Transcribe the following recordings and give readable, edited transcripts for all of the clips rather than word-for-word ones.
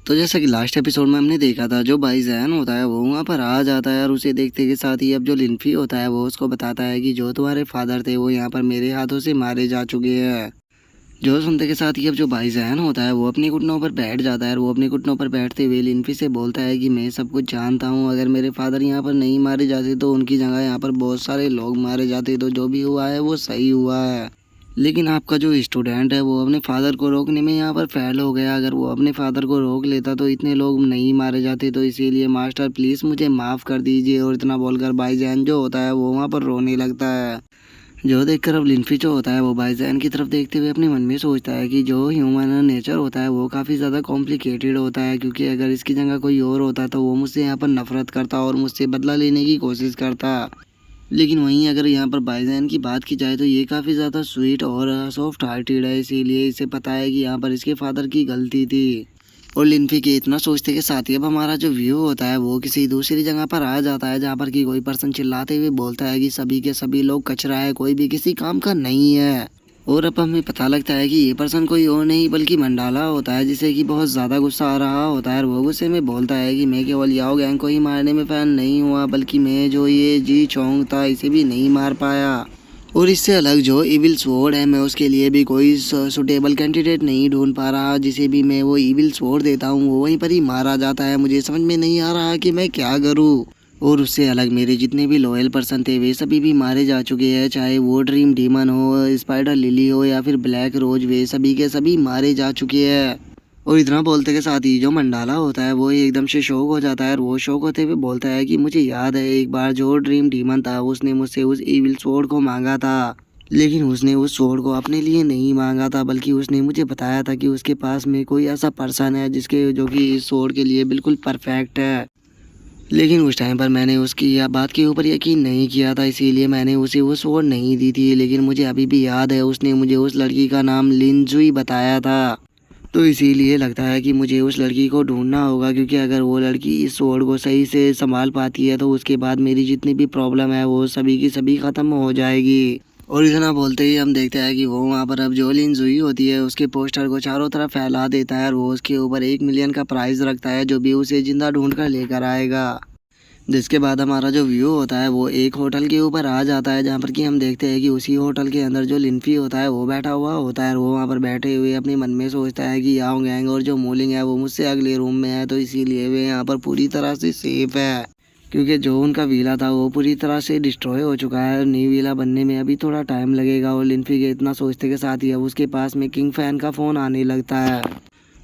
तो जैसा कि लास्ट एपिसोड में हमने देखा था, जो भाई जैन होता है वो वहाँ पर आ जाता है और उसे देखते के साथ ही अब जो लिनफी होता है वो उसको बताता है कि जो तुम्हारे फादर थे वो यहाँ पर मेरे हाथों से मारे जा चुके हैं। जो सुनते के साथ ही अब जो भाई जैन होता है वो अपने घुटनों पर बैठ जाता है और वो अपने घुटनों पर बैठते हुए लिनफी से बोलता है कि मैं सब कुछ जानता हूँ, अगर मेरे फादर यहाँ पर नहीं मारे जाते तो उनकी जगह यहाँ पर बहुत सारे लोग मारे जाते, तो जो भी हुआ है वो सही हुआ है। लेकिन आपका जो स्टूडेंट है वो अपने फादर को रोकने में यहाँ पर फेल हो गया, अगर वो अपने फादर को रोक लेता तो इतने लोग नहीं मारे जाते, तो इसीलिए मास्टर प्लीज़ मुझे माफ़ कर दीजिए। और इतना बोलकर भाईजान जो होता है वो वहाँ पर रोने लगता है। जो देखकर अब लिनफी जो होता है वो भाईजान की तरफ देखते हुए अपने मन में सोचता है कि जो ह्यूमन नेचर होता है वो काफ़ी ज़्यादा कॉम्प्लिकेटेड होता है, क्योंकि अगर इसकी जगह कोई और होता तो वो मुझसे यहाँ पर नफरत करता और मुझसे बदला लेने की कोशिश करता। लेकिन वहीं अगर यहाँ पर भाईजान की बात की जाए तो ये काफ़ी ज़्यादा स्वीट और सॉफ्ट हार्टेड है, इसीलिए इसे पता है कि यहाँ पर इसके फादर की गलती थी। और लिनफी के इतना सोचते के साथ ही अब हमारा जो व्यू होता है वो किसी दूसरी जगह पर आ जाता है, जहाँ पर कि कोई पर्सन चिल्लाते हुए बोलता है कि सभी के सभी लोग कचरा है, कोई भी किसी काम का नहीं है। और अब हमें पता लगता है कि ये पर्सन कोई और नहीं बल्कि मंडाला होता है, जिसे कि बहुत ज़्यादा गुस्सा आ रहा होता है और वो गुस्से में बोलता है कि मैं केवल याओ गैंग को ही मारने में फ़ैन नहीं हुआ, बल्कि मैं जो ये जी चोंग था इसे भी नहीं मार पाया। और इससे अलग जो इविल स्वॉर्ड है मैं उसके लिए भी कोई सुटेबल कैंडिडेट नहीं ढूंढ पा रहा, जिसे भी मैं वो इविल स्वॉर्ड देता हूँ वो वहीं पर ही मारा जाता है। मुझे समझ में नहीं आ रहा कि मैं क्या करूँ। और उससे अलग मेरे जितने भी लॉयल पर्सन थे वे सभी भी मारे जा चुके हैं, चाहे वो ड्रीम डीमन हो, स्पाइडर लिली हो या फिर ब्लैक रोज, वे सभी के सभी मारे जा चुके हैं। और इतना बोलते के साथ ही जो मंडाला होता है वो एकदम से शॉक हो जाता है और वो शॉक होते हुए बोलता है कि मुझे याद है एक बार जो ड्रीम डीमन था उसने मुझसे उस इविल स्वॉर्ड को मांगा था, लेकिन उसने उस स्वॉर्ड को अपने लिए नहीं मांगा था, बल्कि उसने मुझे बताया था कि उसके पास में कोई ऐसा पर्सन है जिसके जो कि इस स्वॉर्ड के लिए बिल्कुल परफेक्ट है। लेकिन उस टाइम पर मैंने उसकी यह बात के ऊपर यकीन नहीं किया था, इसीलिए मैंने उसे वो स्वॉर्ड नहीं दी थी। लेकिन मुझे अभी भी याद है उसने मुझे उस लड़की का नाम लिनजुई बताया था, तो इसीलिए लगता है कि मुझे उस लड़की को ढूंढना होगा, क्योंकि अगर वो लड़की इस स्वॉर्ड को सही से संभाल पाती है तो उसके बाद मेरी जितनी भी प्रॉब्लम है वो सभी की सभी ख़त्म हो जाएगी। और इतना बोलते ही हम देखते हैं कि वो वहाँ पर अब जो लिनजुई होती है उसके पोस्टर को चारों तरफ फैला देता है और वो उसके ऊपर 1 मिलियन का प्राइज़ रखता है, जो भी उसे जिंदा ढूंढ कर लेकर आएगा। जिसके बाद हमारा जो व्यू होता है वो एक होटल के ऊपर आ जाता है, जहाँ पर कि हम देखते हैं कि उसी होटल के अंदर जो लिनफी होता है वो बैठा हुआ होता है और वो वहाँ पर बैठे हुए अपने मन में सोचता है कि याओ गैंग और जो मोलिंग है वो मुझसे अगले रूम में है, तो इसीलिए वे यहाँ पर पूरी तरह से सेफ है, क्योंकि जो उनका वीला था वो पूरी तरह से डिस्ट्रॉय हो चुका है और न्यू वीला बनने में अभी थोड़ा टाइम लगेगा। और लिनफी के इतना सोचते के साथ ही अब उसके पास में किंग फैन का फ़ोन आने लगता है।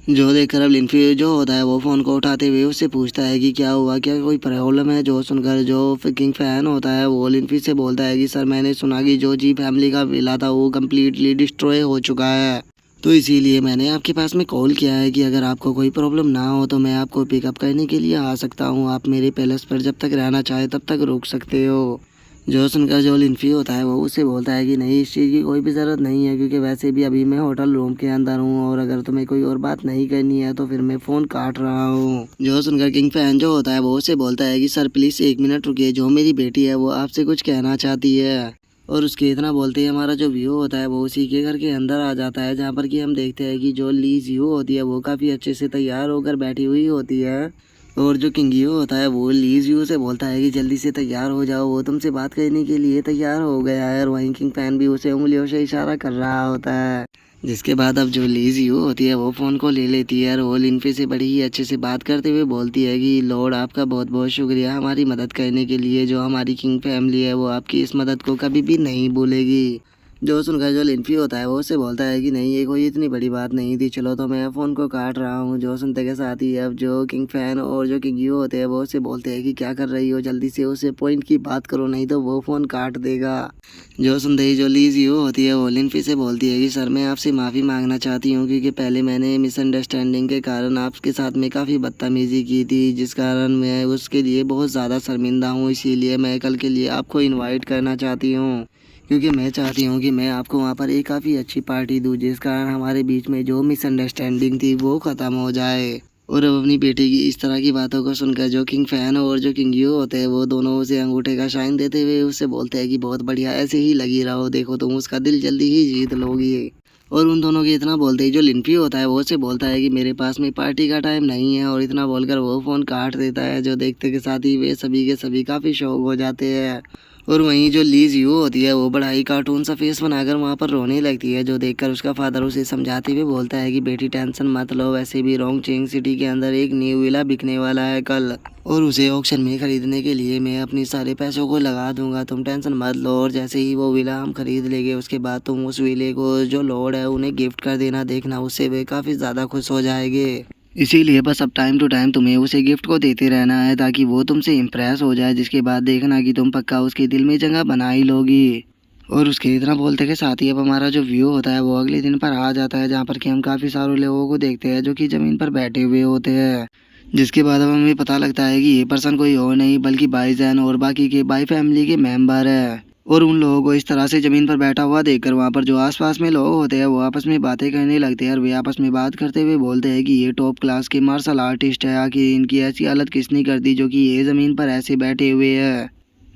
जो देखकर अब लिनफी जो होता है वो फ़ोन को उठाते हुए उससे पूछता है कि क्या हुआ, क्या कोई प्रॉब्लम है। जो सुनकर जो किंग फैन होता है वो लिनफी से बोलता है कि सर मैंने सुना कि जो जी फैमिली का विला था वो कम्प्लीटली डिस्ट्रॉय हो चुका है, तो इसीलिए मैंने आपके पास में कॉल किया है कि अगर आपको कोई प्रॉब्लम ना हो तो मैं आपको पिकअप करने के लिए आ सकता हूँ, आप मेरे पैलेस पर जब तक रहना चाहे तब तक रुक सकते हो। जो सुनकर जो लिनफी होता है वो उससे बोलता है कि नहीं, इस चीज़ की कोई भी ज़रूरत नहीं है, क्योंकि वैसे भी अभी मैं होटल रूम के अंदर हूँ और अगर तुम्हें कोई और बात नहीं करनी है तो फिर मैं फ़ोन काट रहा हूँ। जो सुनकर किंग फैन जो होता है वो उससे बोलता है कि सर प्लीज़ 1 मिनट रुकिए, जो मेरी बेटी है वो आपसे कुछ कहना चाहती है। और उसके इतना बोलते ही हमारा जो व्यू होता है वो उसी के घर के अंदर आ जाता है, जहाँ पर कि हम देखते हैं कि जो ली जियो होती है वो काफ़ी अच्छे से तैयार होकर बैठी हुई होती है। और जो किंगियो होता है वो लीज यू से बोलता है कि जल्दी से तैयार हो जाओ, वो तुमसे बात करने के लिए तैयार हो गया है। और वहीं किंग फैन भी उसे उंगलियों से इशारा कर रहा होता है। जिसके बाद अब जो लीज यू होती है वो फ़ोन को ले लेती है और वो लिनफी से बड़ी ही अच्छे से बात करते हुए बोलती है कि लॉर्ड आपका बहुत बहुत शुक्रिया हमारी मदद करने के लिए, जो हमारी किंग फैमिली है वो आपकी इस मदद को कभी भी नहीं भूलेगी। जो सुनकर जो लिनफी होता है वो उससे बोलता है कि नहीं ये कोई इतनी बड़ी बात नहीं थी, चलो तो मैं फ़ोन को काट रहा हूँ। जो सुनते के साथ ही अब जो किंग फैन और जो किंग यू होते हैं वो उससे बोलते हैं कि क्या कर रही हो, जल्दी से उससे पॉइंट की बात करो नहीं तो वो फ़ोन काट देगा। जो सुनते ही जो लीज यू होती है वो लिनफी से बोलती है कि सर मैं आपसे माफ़ी मांगना चाहती हूँ, क्योंकि पहले मैंने मिसअंडरस्टैंडिंग के कारण आपके साथ में काफ़ी बदतमीज़ी की थी, जिस कारण मैं उसके लिए बहुत ज़्यादा शर्मिंदा हूँ। इसीलिए मैं कल के लिए आपको इन्वाइट करना चाहती हूँ, क्योंकि मैं चाहती हूँ कि मैं आपको वहाँ पर एक काफ़ी अच्छी पार्टी दूँ, जिस कारण हमारे बीच में जो मिसअंडरस्टैंडिंग थी वो ख़त्म हो जाए। और अब अपनी बेटी की इस तरह की बातों को सुनकर जो किंग फैन और जो किंग यू होते हैं वो दोनों उसे अंगूठे का साइन देते हुए उससे बोलते हैं कि बहुत बढ़िया, ऐसे ही लगी रहो, देखो तुम उसका दिल जल्दी ही जीत लोगी। और उन दोनों के इतना बोलते ही जो लिन्फी होता है वो से बोलता है कि मेरे पास में पार्टी का टाइम नहीं है, और इतना बोलकर वो फ़ोन काट देता है। जो देखते के साथ ही वे सभी के सभी काफ़ी शौक हो जाते हैं। और वहीं जो लीज यू होती है वो बड़ा ही कार्टून सा फेस बनाकर वहाँ पर रोने लगती है, जो देखकर उसका फादर उसे समझाते हुए बोलता है कि बेटी टेंशन मत लो, वैसे भी रोंगचेंग सिटी के अंदर एक न्यू विला बिकने वाला है कल, और उसे ऑक्शन में खरीदने के लिए मैं अपने सारे पैसों को लगा दूंगा, तुम टेंशन मत लो। और जैसे ही वो विला हम खरीद लेंगे उसके बाद तुम उस विले को जो लॉर्ड है उन्हें गिफ्ट कर देना, देखना उससे वे काफ़ी ज़्यादा खुश हो जाएंगे। इसीलिए बस अब टाइम टू टाइम तुम्हें उसे गिफ्ट को देते रहना है ताकि वो तुमसे इम्प्रेस हो जाए, जिसके बाद देखना कि तुम पक्का उसके दिल में जगह बना ही लोगी। और उसके इतना बोलते के साथ ही अब हमारा जो व्यू होता है वो अगले दिन पर आ जाता है, जहाँ पर कि हम काफ़ी सारे लोगों को देखते हैं जो कि ज़मीन पर बैठे हुए होते हैं। जिसके बाद अब हमें पता लगता है कि ये पर्सन कोई और नहीं बल्कि भाईजान और बाकी के बाई फैमिली के मेंबर है। और उन लोगों को इस तरह से ज़मीन पर बैठा हुआ देखकर वहाँ पर जो आसपास में लोग होते हैं वो आपस में बातें करने लगते हैं, और वे आपस में बात करते हुए बोलते हैं कि ये टॉप क्लास के मार्शल आर्टिस्ट है, आखिर इनकी ऐसी हालत किसने कर दी जो कि ये ज़मीन पर ऐसे बैठे हुए हैं।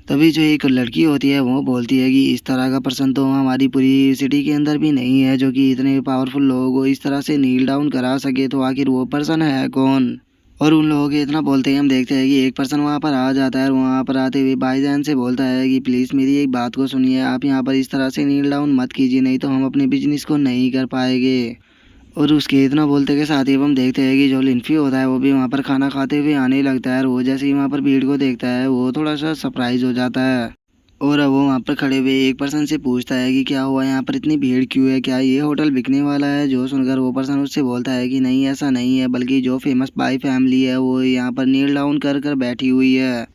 तभी जो एक लड़की होती है वो बोलती है कि इस तरह का पर्सन तो हमारी पूरी सिटी के अंदर भी नहीं है जो कि इतने पावरफुल लोगों को इस तरह से नील डाउन करा सके, तो आखिर वो पर्सन है कौन। और उन लोगों के इतना बोलते ही हम देखते हैं कि एक पर्सन वहाँ पर आ जाता है, और वहाँ पर आते हुए भाईजान से बोलता है कि प्लीज़ मेरी एक बात को सुनिए, आप यहाँ पर इस तरह से नील डाउन मत कीजिए, नहीं तो हम अपने बिजनेस को नहीं कर पाएंगे। और उसके इतना बोलते के साथ ही हम देखते हैं कि जो लिन्फी होता है वो भी वहाँ पर खाना खाते हुए आने लगता है, और वो जैसे ही वहाँ पर भीड़ को देखता है वो थोड़ा सा सरप्राइज हो जाता है। और अब वो वहाँ पर खड़े हुए एक पर्सन से पूछता है कि क्या हुआ, यहाँ पर इतनी भीड़ क्यों है, क्या ये होटल बिकने वाला है। जो सुनकर वो पर्सन उससे बोलता है कि नहीं ऐसा नहीं है, बल्कि जो फेमस बाई फैमिली है वो यहाँ पर नील डाउन कर कर बैठी हुई है,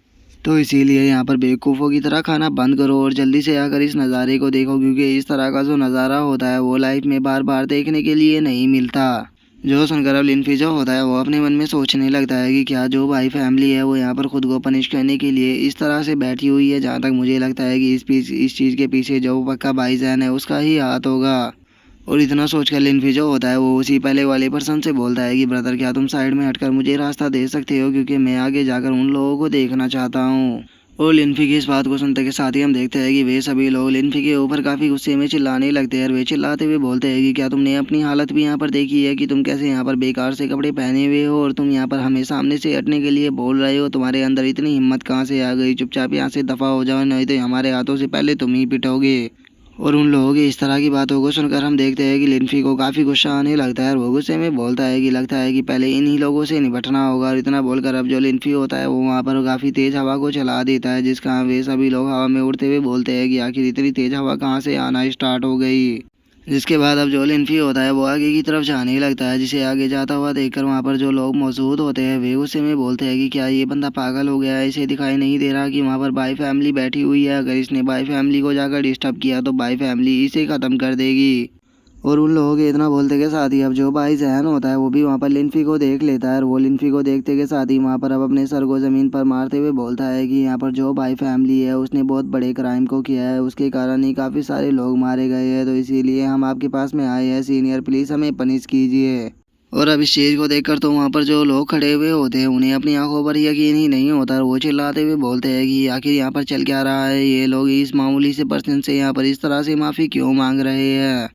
तो इसीलिए यहाँ पर बेवकूफ़ों की तरह खाना बंद करो और जल्दी से आकर इस नज़ारे को देखो, क्योंकि इस तरह का जो नज़ारा होता है वो लाइफ में बार बार देखने के लिए नहीं मिलता। जो सुनकर अब लिन्फी जो होता है वो अपने मन में सोचने लगता है कि क्या जो भाई फैमिली है वो यहाँ पर खुद को पनिश करने के लिए इस तरह से बैठी हुई है। जहाँ तक मुझे लगता है कि इस चीज़ के पीछे जो पक्का भाईजान है उसका ही हाथ होगा। और इतना सोचकर लिन्फी जो होता है वो उसी पहले वाले पर्सन से बोलता है कि ब्रदर क्या तुम साइड में हटकर मुझे रास्ता दे सकते हो, क्योंकि मैं आगे जाकर उन लोगों को देखना चाहता हूँ। और लिन्फी की इस बात को सुनते के साथ ही हम देखते हैं कि वे सभी लोग लिन्फी के ऊपर काफ़ी गुस्से में चिल्लाने लगते हैं, और वे चिल्लाते हुए बोलते हैं कि क्या तुमने अपनी हालत भी यहाँ पर देखी है कि तुम कैसे यहाँ पर बेकार से कपड़े पहने हुए हो, और तुम यहाँ पर हमें सामने से हटने के लिए बोल रहे हो, तुम्हारे अंदर इतनी हिम्मत कहाँ से आ गई, चुपचाप यहाँ से दफ़ा हो जाओ, नहीं तो हमारे हाथों से पहले तुम ही पिटोगे। और उन लोगों की इस तरह की बातों को सुनकर हम देखते हैं कि लिन्फी को काफ़ी गुस्सा आने लगता है, और वो गुस्से में बोलता है कि लगता है कि पहले इन्हीं लोगों से निपटना होगा। और इतना बोलकर अब जो लिन्फी होता है वो वहाँ पर काफ़ी तेज़ हवा को चला देता है, जिसका वे सभी लोग हवा में उड़ते हुए बोलते हैं कि आखिर इतनी तेज़ हवा कहाँ से आना स्टार्ट हो गई। जिसके बाद अब जो लिन्फी होता है वो आगे की तरफ जाने लगता है, जिसे आगे जाता हुआ देखकर वहाँ पर जो लोग मौजूद होते हैं वे गुस्से में बोलते हैं कि क्या ये बंदा पागल हो गया है, इसे दिखाई नहीं दे रहा कि वहाँ पर बाई फैमिली बैठी हुई है, अगर इसने बाई फैमिली को जाकर डिस्टर्ब किया तो बाई फैमिली इसे ख़त्म कर देगी। और उन लोगों के इतना बोलते के साथ ही अब जो भाई जहन होता है वो भी वहाँ पर लिन्फी को देख लेता है, और वो लिन्फी को देखते के साथ ही वहाँ पर अब अपने सर को ज़मीन पर मारते हुए बोलता है कि यहाँ पर जो भाई फैमिली है उसने बहुत बड़े क्राइम को किया है, उसके कारण ही काफ़ी सारे लोग मारे गए हैं, तो इसीलिए हम आपके पास में आए हैं सीनियर, प्लीज़ हमें पनिश कीजिए। और अब इस चीज़ को देखकर तो वहाँ पर जो लोग खड़े हुए होते हैं उन्हें अपनी आंखों पर यकीन ही नहीं होता, और वो चिल्लाते हुए बोलते हैं कि आखिर यहाँ पर चल क्या रहा है, ये लोग इस मामूली से पर्सन से यहाँ पर इस तरह से माफ़ी क्यों मांग रहे हैं।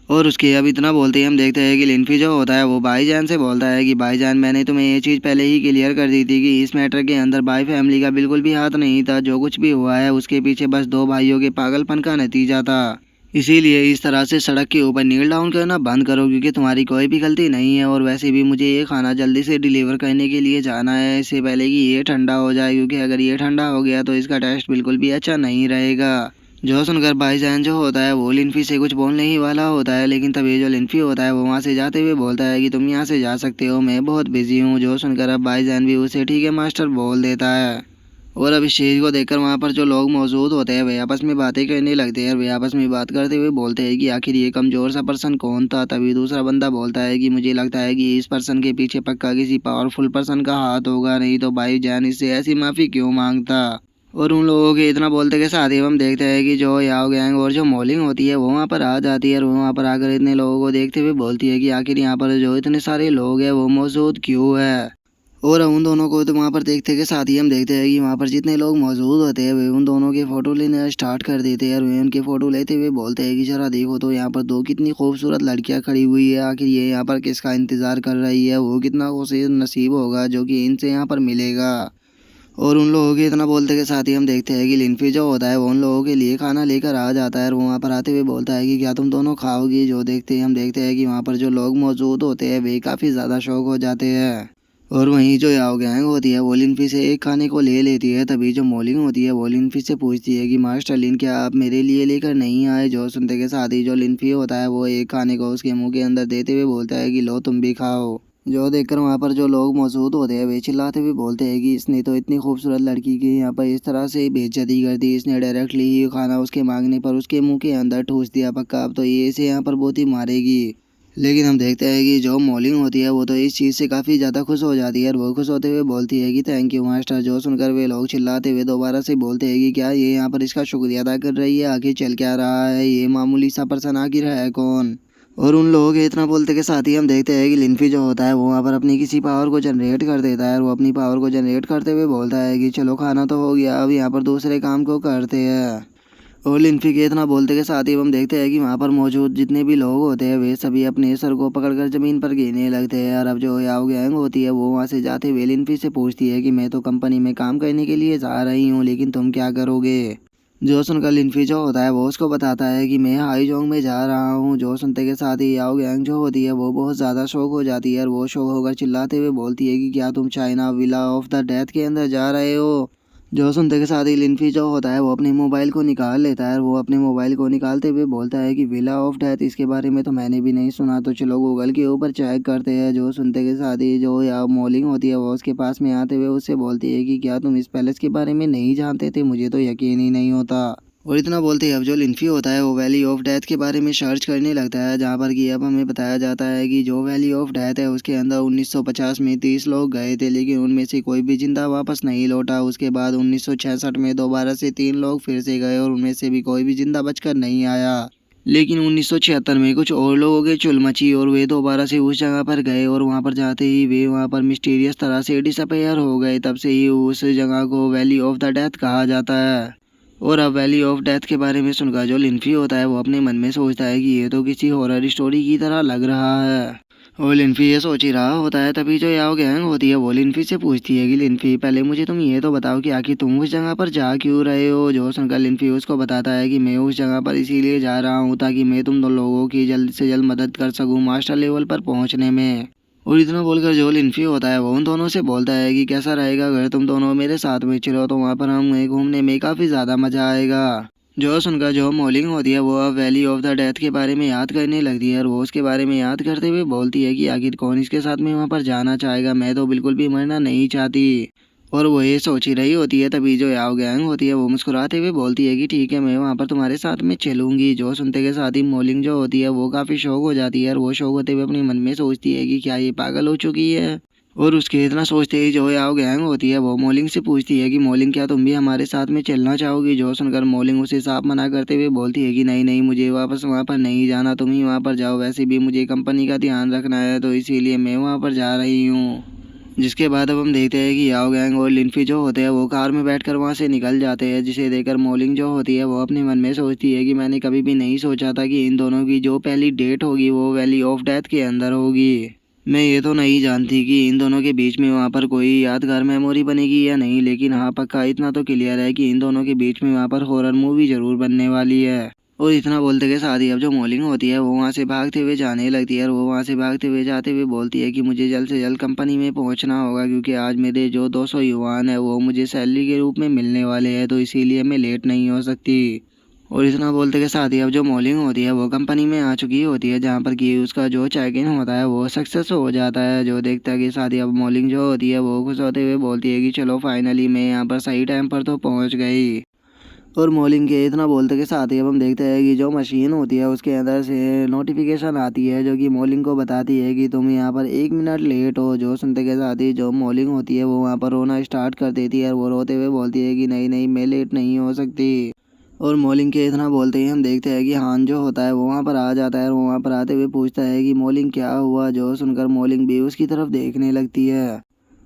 और उसके अब इतना बोलते ही हम देखते हैं कि लिन्फी जो होता है वो भाईजान से बोलता है कि भाईजान मैंने तुम्हें ये चीज़ पहले ही क्लियर कर दी थी कि इस मैटर के अंदर बाई फैमिली का बिल्कुल भी हाथ नहीं था, जो कुछ भी हुआ है उसके पीछे बस दो भाइयों के पागलपन का नतीजा था। इसीलिए इस तरह से सड़क के ऊपर नील डाउन करना बंद करो, क्योंकि तुम्हारी कोई भी गलती नहीं है, और वैसे भी मुझे ये खाना जल्दी से डिलीवर करने के लिए जाना है, इससे पहले कि ये ठंडा हो जाए, क्योंकि अगर ये ठंडा हो गया तो इसका टेस्ट बिल्कुल भी अच्छा नहीं रहेगा। जो सुनकर भाईजान जो होता है वो लिन्फी से कुछ बोलने ही वाला होता है, लेकिन तभी जो लिन्फी होता है वो वहाँ से जाते हुए बोलता है कि तुम यहाँ से जा सकते हो, मैं बहुत बिजी हूँ। जो सुनकर अब भाईजान भी उसे ठीक है मास्टर बोल देता है। और अब इस चीज़ को देखकर वहाँ पर जो लोग मौजूद होते हैं वे आपस में बातें करने लगते हैं, और वे आपस में बात करते हुए बोलते हैं कि आखिर ये कमज़ोर सा पर्सन कौन था। तभी दूसरा बंदा बोलता है कि मुझे लगता है कि इस पर्सन के पीछे पक्का किसी पावरफुल पर्सन का हाथ होगा, नहीं तो भाईजान इससे ऐसी माफ़ी क्यों मांगता। और उन लोगों के इतना बोलते के साथ ही हम देखते हैं कि जो याओ गैंग और जो मॉलिंग होती है वो वहाँ पर आ जाती है, और वो वहाँ पर आकर इतने लोगों को देखते हुए बोलती है कि आखिर यहाँ पर जो इतने सारे लोग हैं वो मौजूद क्यों है। और उन दोनों को तो वहाँ पर देखते के साथ ही हम देखते हैं कि वहाँ पर जितने लोग मौजूद होते हैं वे उन दोनों के फ़ोटो लेना स्टार्ट कर देते हैं और वे उनके फ़ोटो लेते हुए बोलते हैं कि ज़रा देखो तो यहाँ पर दो कितनी खूबसूरत लड़कियाँ खड़ी हुई है, आखिर ये यहाँ पर किसका इंतज़ार कर रही है, वो कितना खुश नसीब होगा जो कि इनसे यहाँ पर मिलेगा। और उन लोगों के इतना बोलते के साथ ही हम देखते हैं कि लिनफी जो होता है वो उन लोगों के लिए खाना लेकर आ जाता है और वो वहाँ पर आते हुए बोलता है कि क्या तुम दोनों खाओगी। जो देखते ही हम देखते हैं कि वहाँ पर जो लोग मौजूद होते हैं वे काफ़ी ज़्यादा शौक हो जाते हैं। और वहीं जो याओ गैंग होती है वो लिनफी से एक खाने को ले लेती है। तभी जो मॉलिंग होती है वो लिनफी से पूछती है कि मास्टर लिन क्या आप मेरे लिए लेकर नहीं आए। जो सुनते के साथ ही जो लिनफी होता है वो एक खाने को उसके मुंह के अंदर देते हुए बोलता है कि लो तुम भी खाओ। जो देखकर वहाँ पर जो लोग मौजूद होते हैं वे चिल्लाते हुए बोलते हैं कि इसने तो इतनी खूबसूरत लड़की की यहाँ पर इस तरह से बेइज्जती कर दी, इसने डायरेक्टली ही खाना उसके मांगने पर उसके मुंह के अंदर ठूस दिया, पक्का अब तो ये इसे यहाँ पर बहुत ही मारेगी। लेकिन हम देखते हैं कि जो मॉलिंग होती है वो तो इस चीज़ से काफ़ी ज़्यादा खुश हो जाती है और वो खुश होते हुए बोलती है कि थैंक यू मास्टर। जो सुनकर वे लोग चिल्लाते हुए दोबारा से बोलते हैं कि क्या ये यहाँ पर इसका शुक्रिया अदा कर रही है, आखिर चल क्या रहा है, ये मामूली सा पर्सन आखिर है कौन। और उन लोगों के इतना बोलते के साथ ही हम देखते हैं कि लिनफी जो होता है वो वहाँ पर अपनी किसी पावर को जनरेट कर देता है और वो अपनी पावर को जनरेट करते हुए बोलता है कि चलो खाना तो हो गया, अब यहाँ पर दूसरे काम को करते हैं। और लिनफी के इतना बोलते के साथ ही हम देखते हैं कि वहाँ पर मौजूद जितने भी लोग होते हैं वे सभी अपने सर को पकड़कर ज़मीन पर गिरने लगते हैं। और अब जो याओ गैंग होती है वो वहाँ से जाते हुए लिनफी से पूछती है कि मैं तो कंपनी में काम करने के लिए जा रही हूँ, लेकिन तुम क्या करोगे। जो सुनकर लिनफी जो होता है वो उसको बताता है कि मैं हाईजोंग में जा रहा हूँ। जो सुनते के साथ ही याओ गैंग जो होती है वो बहुत ज़्यादा शौक हो जाती है और वो शौक होकर चिल्लाते हुए बोलती है कि क्या तुम China villa of the death के अंदर जा रहे हो। जो सुनते के साथ ही लिनफी जो होता है वो अपने मोबाइल को निकाल लेता है और वो अपने मोबाइल को निकालते हुए बोलता है कि विला ऑफ डेथ, इसके बारे में तो मैंने भी नहीं सुना, तो चलो गूगल के ऊपर चेक करते हैं। जो सुनते के साथ ही जो या मॉलिंग होती है वो उसके पास में आते हुए उससे बोलती है कि क्या तुम इस पैलेस के बारे में नहीं जानते थे, मुझे तो यकीन ही नहीं होता। और इतना बोलते ही अब जो लिनफी होता है वो वैली ऑफ डेथ के बारे में सर्च करने लगता है, जहाँ पर कि अब हमें बताया जाता है कि जो वैली ऑफ डेथ है उसके अंदर 1950 में 30 लोग गए थे, लेकिन उनमें से कोई भी जिंदा वापस नहीं लौटा। उसके बाद 1966 में दोबारा से 3 लोग फिर से गए और उनमें से भी कोई भी जिंदा बचकर नहीं आया। लेकिन 1976 में कुछ और लोगों की चुल मची और वे दोबारा से उस जगह पर गए और वहाँ पर जाते ही वे वहाँ पर मिस्टीरियस तरह से डिसअपेयर हो गए। तब से ही उस जगह को वैली ऑफ द डेथ कहा जाता है। और अब वैली ऑफ डेथ के बारे में सुनकर जो लिनफी होता है वो अपने मन में सोचता है कि ये तो किसी हॉरर स्टोरी की तरह लग रहा है। और लिनफी ये सोच ही रहा होता है, तभी जो याओ गैंग होती है वो लिनफी से पूछती है कि लिनफी पहले मुझे तुम ये तो बताओ कि आखिर तुम उस जगह पर जा क्यों रहे हो। जो सुनकर लिनफी उसको बताता है कि मैं उस जगह पर इसीलिए जा रहा हूँ ताकि मैं तुम दो लोगों की जल्द से जल्द मदद कर सकूँ मास्टर लेवल पर पहुँचने में। और इतना बोलकर जो लिनफी होता है वो उन दोनों से बोलता है कि कैसा रहेगा अगर तुम दोनों मेरे साथ में चलो, तो वहाँ पर हमें घूमने में काफ़ी ज़्यादा मज़ा आएगा। जो सुनकर जो मॉलिंग होती है वो अब वैली ऑफ द डेथ के बारे में याद करने लगती है और वो उसके बारे में याद करते हुए बोलती है कि आखिर कौन इसके साथ में वहाँ पर जाना चाहेगा, मैं तो बिल्कुल भी मरना नहीं चाहती। और वो ये सोच ही रही होती है, तभी जो याओ गैंग होती है वो मुस्कुराते हुए बोलती है कि ठीक है मैं वहाँ पर तुम्हारे साथ में चलूंगी। जो सुनते के साथ ही मॉलिंग जो होती है वो काफ़ी शौक हो जाती है और वो शौक होते हुए अपने मन में सोचती है कि क्या ये पागल हो चुकी है। और उसके इतना सोचते ही जो याओ गैंग होती है वो मॉलिंग से पूछती है कि मॉलिंग क्या तुम भी हमारे साथ में चलना चाहोगी। जो सुनकर मॉलिंग उसे साफ मना करते हुए बोलती है कि नहीं नहीं, मुझे वापस वहाँ पर नहीं जाना, तुम ही वहाँ पर जाओ, वैसे भी मुझे कंपनी का ध्यान रखना है तो इसीलिए मैं वहाँ पर जा रही हूँ। जिसके बाद अब हम देखते हैं कि याओ गैंग और लिनफी जो होते हैं वो कार में बैठकर वहाँ से निकल जाते हैं, जिसे देखकर मॉलिंग जो होती है वो अपने मन में सोचती है कि मैंने कभी भी नहीं सोचा था कि इन दोनों की जो पहली डेट होगी वो वैली ऑफ डेथ के अंदर होगी। मैं ये तो नहीं जानती कि इन दोनों के बीच में वहाँ पर कोई यादगार मेमोरी बनेगी या नहीं, लेकिन हाँ पक्का इतना तो क्लियर है कि इन दोनों के बीच में वहाँ पर हॉरर मूवी ज़रूर बनने वाली है। और इतना बोलते के साथ ही अब जो मॉलिंग होती है वो वहाँ से भागते हुए जाने लगती है और वो वहाँ से भागते हुए जाते हुए बोलती है कि मुझे जल्द से जल्द कंपनी में पहुँचना होगा, क्योंकि आज मेरे जो 200 युवान है वो मुझे सैलरी के रूप में मिलने वाले हैं, तो इसीलिए मैं लेट नहीं हो सकती। और इतना बोलते के साथ ही अब जो मॉलिंग होती है वो कंपनी में आ चुकी होती है, जहाँ पर कि उसका जो चेक इन होता है वो सक्सेस हो जाता है। जो देखता है कि साथ ही अब मॉलिंग जो होती है वो खुश होते हुए बोलती है कि चलो फाइनली मैं यहाँ पर सही टाइम पर तो पहुँच गई। और मॉलिंग के इतना बोलते के साथ ही अब हम देखते हैं कि जो मशीन होती है उसके अंदर से नोटिफिकेशन आती है जो कि मॉलिंग को बताती है कि तुम यहाँ पर 1 मिनट लेट हो। जो सुनते के साथ ही जो मॉलिंग होती है वो वहाँ पर रोना स्टार्ट कर देती है और वो रोते हुए बोलती है कि नहीं नहीं, मैं लेट नहीं हो सकती। और मॉलिंग के इतना बोलते ही हम देखते हैं कि हान जो होता है वो वहाँ पर आ जाता है और वहाँ पर आते हुए पूछता है कि मॉलिंग क्या हुआ। जो सुनकर मॉलिंग भी उसकी तरफ देखने लगती है।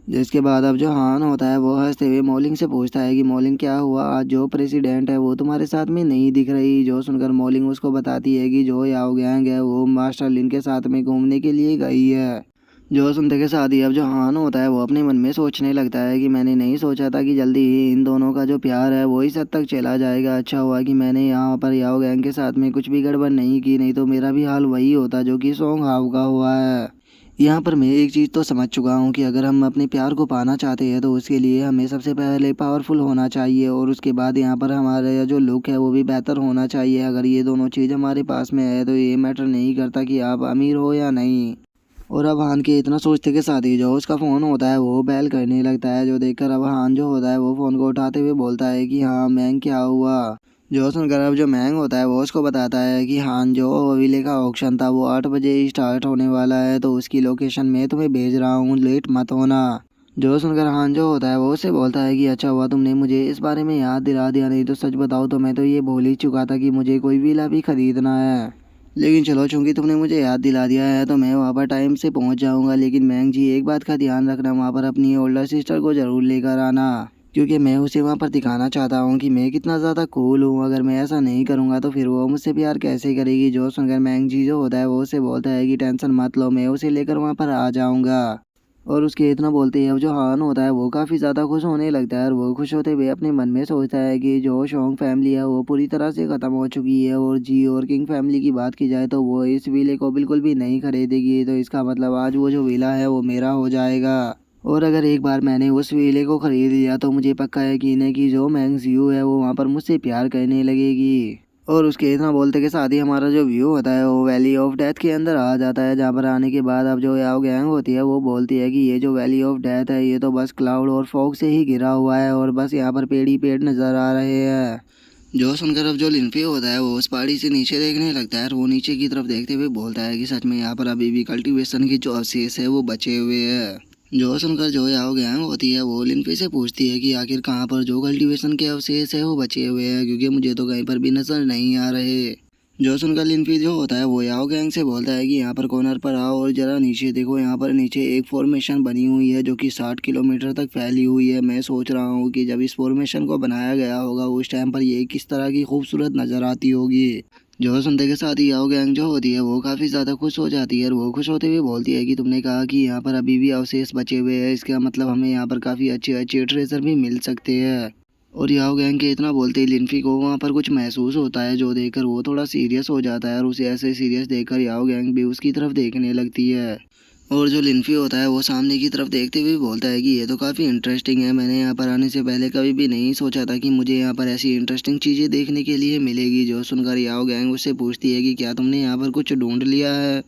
जिसके बाद अब जो हान होता है वो हंसते हुए मॉलिंग से पूछता है कि मॉलिंग क्या हुआ, आज जो प्रेसिडेंट है वो तुम्हारे साथ में नहीं दिख रही। जो सुनकर मॉलिंग उसको बताती है कि जो याओ गैंग है वो मास्टर लिन के साथ में घूमने के लिए गई है। जो सुनते के साथ ही अब जो हान होता है वो अपने मन में सोचने लगता है कि मैंने नहीं सोचा था कि जल्दी ही इन दोनों का जो प्यार है वो इस हद तक चला जाएगा। अच्छा हुआ कि मैंने यहाँ पर याओ गैंग के साथ में कुछ भी गड़बड़ नहीं की, नहीं तो मेरा भी हाल वही होता जो कि सोंग हाव का हुआ है। यहाँ पर मैं एक चीज़ तो समझ चुका हूँ कि अगर हम अपने प्यार को पाना चाहते हैं तो उसके लिए हमें सबसे पहले पावरफुल होना चाहिए और उसके बाद यहाँ पर हमारा जो लुक है वो भी बेहतर होना चाहिए। अगर ये दोनों चीज़ हमारे पास में है तो ये मैटर नहीं करता कि आप अमीर हो या नहीं। और अब हान के इतना सोचते के साथ ही जो उसका फ़ोन होता है वो बेल करने लगता है। जो देखकर अब हान जो होता है वो फ़ोन को उठाते हुए बोलता है कि हाँ मैंग, क्या हुआ। जो सुनकर अब जो मैंग होता है वो उसको बताता है कि हान, जो हवेली का ऑक्शन था वो 8 बजे ही स्टार्ट होने वाला है, तो उसकी लोकेशन मैं तुम्हें भेज रहा हूँ, लेट मत होना। जो सुनकर हान जो होता है वो उससे बोलता है कि अच्छा हुआ तुमने मुझे इस बारे में याद दिला दिया, नहीं तो सच बताओ तो मैं तो ये भूल ही चुका था कि मुझे कोई विला भी खरीदना है। लेकिन चलो, चूंकि तुमने मुझे याद दिला दिया है तो मैं वहाँ पर टाइम से पहुँच जाऊँगा। लेकिन मैंग जी, एक बात का ध्यान रखना, वहाँ पर अपनी ओल्डर सिस्टर को ज़रूर लेकर आना, क्योंकि मैं उसे वहाँ पर दिखाना चाहता हूँ कि मैं कितना ज़्यादा कूल हूँ। अगर मैं ऐसा नहीं करूँगा तो फिर वो मुझसे प्यार कैसे करेगी। जो सुनकर मैंग जी जो होता है वो उसे बोलता है कि टेंशन मत लो, मैं उसे लेकर वहाँ पर आ जाऊँगा। और उसके इतना बोलते ही अब जो हान होता है वो काफ़ी ज़्यादा खुश होने लगता है और वो खुश होते हुए अपने मन में सोचता है कि जो शोंग फैमिली है वो पूरी तरह से ख़त्म हो चुकी है। और जी और किंग फैमिली की बात की जाए तो वो इस विले को बिल्कुल भी नहीं खरीदेगी, तो इसका मतलब आज वो जो विला है वो मेरा हो जाएगा। और अगर एक बार मैंने उस विले को खरीद लिया तो मुझे पक्का यकीन है कि जो मैंग जियो है वो वहाँ पर मुझसे प्यार करने लगेगी। और उसके इतना बोलते के साथ ही हमारा जो व्यू होता है वो वैली ऑफ डेथ के अंदर आ जाता है, जहाँ पर आने के बाद अब जो याओ गैंग होती है वो बोलती है कि ये जो वैली ऑफ डेथ है ये तो बस क्लाउड और फॉग से ही घिरा हुआ है और बस यहाँ पर पेड़ ही पेड़ नज़र आ रहे हैं। जो सुनकर अब जो लिनफी होता है वो उस पहाड़ी से नीचे देखने लगता है और वो नीचे की तरफ देखते हुए बोलता है कि सच में यहाँ पर अभी भी कल्टीवेशन की जो अवशेष है वो बचे हुए हैं। जो सुनकर जो याओ गैंग होती है वो लिनफी से पूछती है कि आखिर कहाँ पर जो कल्टीवेशन के अवशेष है वो बचे हुए हैं, क्योंकि मुझे तो कहीं पर भी नजर नहीं आ रहे। जो सुनकर लिनफी जो होता है वो याओ गैंग से बोलता है कि यहाँ पर कॉर्नर पर आओ और जरा नीचे देखो, यहाँ पर नीचे एक फॉर्मेशन बनी हुई है जो कि 60 किलोमीटर तक फैली हुई है। मैं सोच रहा हूँ कि जब इस फॉर्मेशन को बनाया गया होगा उस टाइम पर ये किस तरह की खूबसूरत नज़र आती होगी। जो सुनते के साथ ही याओ गैंग जो होती है वो काफ़ी ज़्यादा खुश हो जाती है और वो खुश होते हुए बोलती है कि तुमने कहा कि यहाँ पर अभी भी अवशेष बचे हुए हैं, इसका मतलब हमें यहाँ पर काफ़ी अच्छे अच्छे ट्रेजर भी मिल सकते हैं। और याओ गैंग के इतना बोलते ही लिनफी को वहाँ पर कुछ महसूस होता है, जो देखकर वो थोड़ा सीरियस हो जाता है और उसे ऐसे सीरियस देखकर याओ गैंग भी उसकी तरफ देखने लगती है। और जो लिनफी होता है वो सामने की तरफ देखते हुए बोलता है कि ये तो काफ़ी इंटरेस्टिंग है, मैंने यहाँ पर आने से पहले कभी भी नहीं सोचा था कि मुझे यहाँ पर ऐसी इंटरेस्टिंग चीज़ें देखने के लिए मिलेगी। जो सुनकर याओ गैंग उससे पूछती है कि क्या तुमने यहाँ पर कुछ ढूंढ लिया है।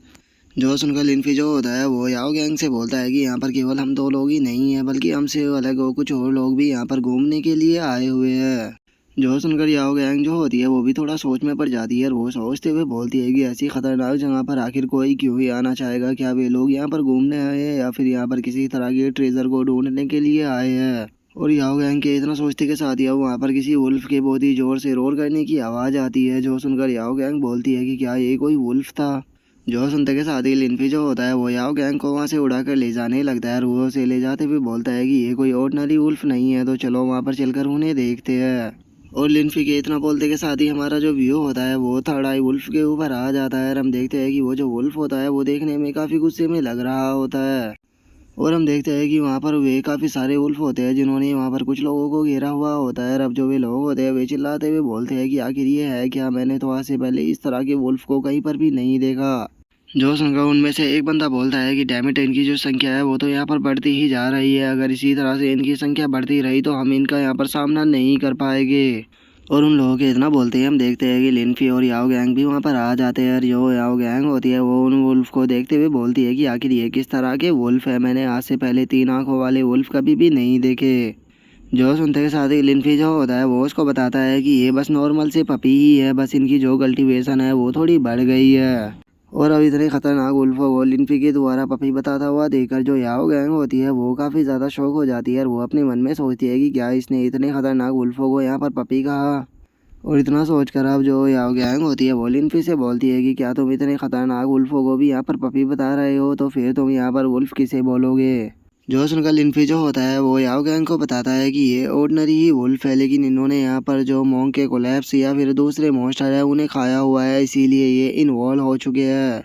जो सुनकर लिनफी जो होता है वो याओ गैंग से बोलता है कि यहाँ पर केवल हम दो लोग ही नहीं हैं, बल्कि हमसे अलग और कुछ और लोग भी यहाँ पर घूमने के लिए आए हुए हैं। जो सुनकर याओ गैंग जो होती है वो भी थोड़ा सोच में पड़ जाती है और वो सोचते हुए बोलती है कि ऐसी खतरनाक जगह पर आखिर कोई क्यों ही आना चाहेगा, क्या वे लोग यहाँ पर घूमने आए हैं या फिर यहाँ पर किसी तरह के ट्रेजर को ढूंढने के लिए आए हैं। और याओ गैंग के इतना सोचते के साथ ही अब वहाँ पर किसी वुल्फ के बहुत ही जोर से रोर करने की आवाज़ आती है। जो सुनकर याओ गैंग बोलती है कि क्या ये कोई वुल्फ था। जो सुनते के साथ ही लिनफी जो होता है वो याओ गैंग को वहाँ से उड़ाकर ले जाने लगता है और वो उसे ले जाते हुए बोलता है कि ये कोई ऑर्डिनरी वुल्फ नहीं है, तो चलो वहाँ पर चलकर उन्हें देखते हैं। और लिनफी के इतना बोलते के साथ ही हमारा जो व्यू होता है वो थर्ड आई वुल्फ के ऊपर आ जाता है और हम देखते हैं कि वो जो वुल्फ होता है वो देखने में काफ़ी गुस्से में लग रहा होता है। और हम देखते हैं कि वहाँ पर वे काफ़ी सारे वुल्फ होते हैं जिन्होंने वहाँ पर कुछ लोगों को घेरा हुआ होता है। और अब जो वे लोग होते हैं वे चिल्लाते हुए बोलते हैं कि आखिर ये है क्या, मैंने तो आज से पहले इस तरह के वुल्फ को कहीं पर भी नहीं देखा। जो सुनकर उनमें से एक बंदा बोलता है कि डैमिट, इनकी जो संख्या है वो तो यहाँ पर बढ़ती ही जा रही है, अगर इसी तरह से इनकी संख्या बढ़ती रही तो हम इनका यहाँ पर सामना नहीं कर पाएंगे। और उन लोगों के इतना बोलते हैं हम देखते हैं कि लिनफी और याओ गैंग भी वहाँ पर आ जाते हैं और जो याओ गैंग होती है वो उन वुल्फ को देखते हुए बोलती है कि आखिर ये किस तरह के वुल्फ है, मैंने आज से पहले 3 आंखों वाले वुल्फ कभी भी नहीं देखे। जो सुनते के साथ ही लिनफी जो होता है वो उसको बताता है कि ये बस नॉर्मल से पपी ही है, बस इनकी जो कल्टीवेशन है वो थोड़ी बढ़ गई है। और अब इतने खतरनाक वुल्फों को लिनफी के द्वारा पपी बताता हुआ देखकर जो याओ गैंग होती है वो काफ़ी ज़्यादा शौक हो जाती है और वो अपने मन में सोचती है कि क्या इसने इतने खतरनाक वुल्फों को यहाँ पर पपी कहा। और इतना सोचकर अब जो याओ गैंग होती है वो लिनफी से बोलती है कि क्या तुम इतने खतरनाक वुल्फों को भी यहाँ पर पपी बता रहे हो, तो फिर तुम यहाँ पर वुल्फ किसे बोलोगे। जो सुनकर लिनफी जो होता है वो याओ गैंग को बताता है कि ये ऑर्डिनरी ही वुल्फ है, लेकिन इन्होंने यहाँ पर जो मोंग के कोलैप्स या फिर दूसरे मॉन्स्टर है उन्हें खाया हुआ है, इसीलिए ये इन्वॉल्व हो चुके हैं।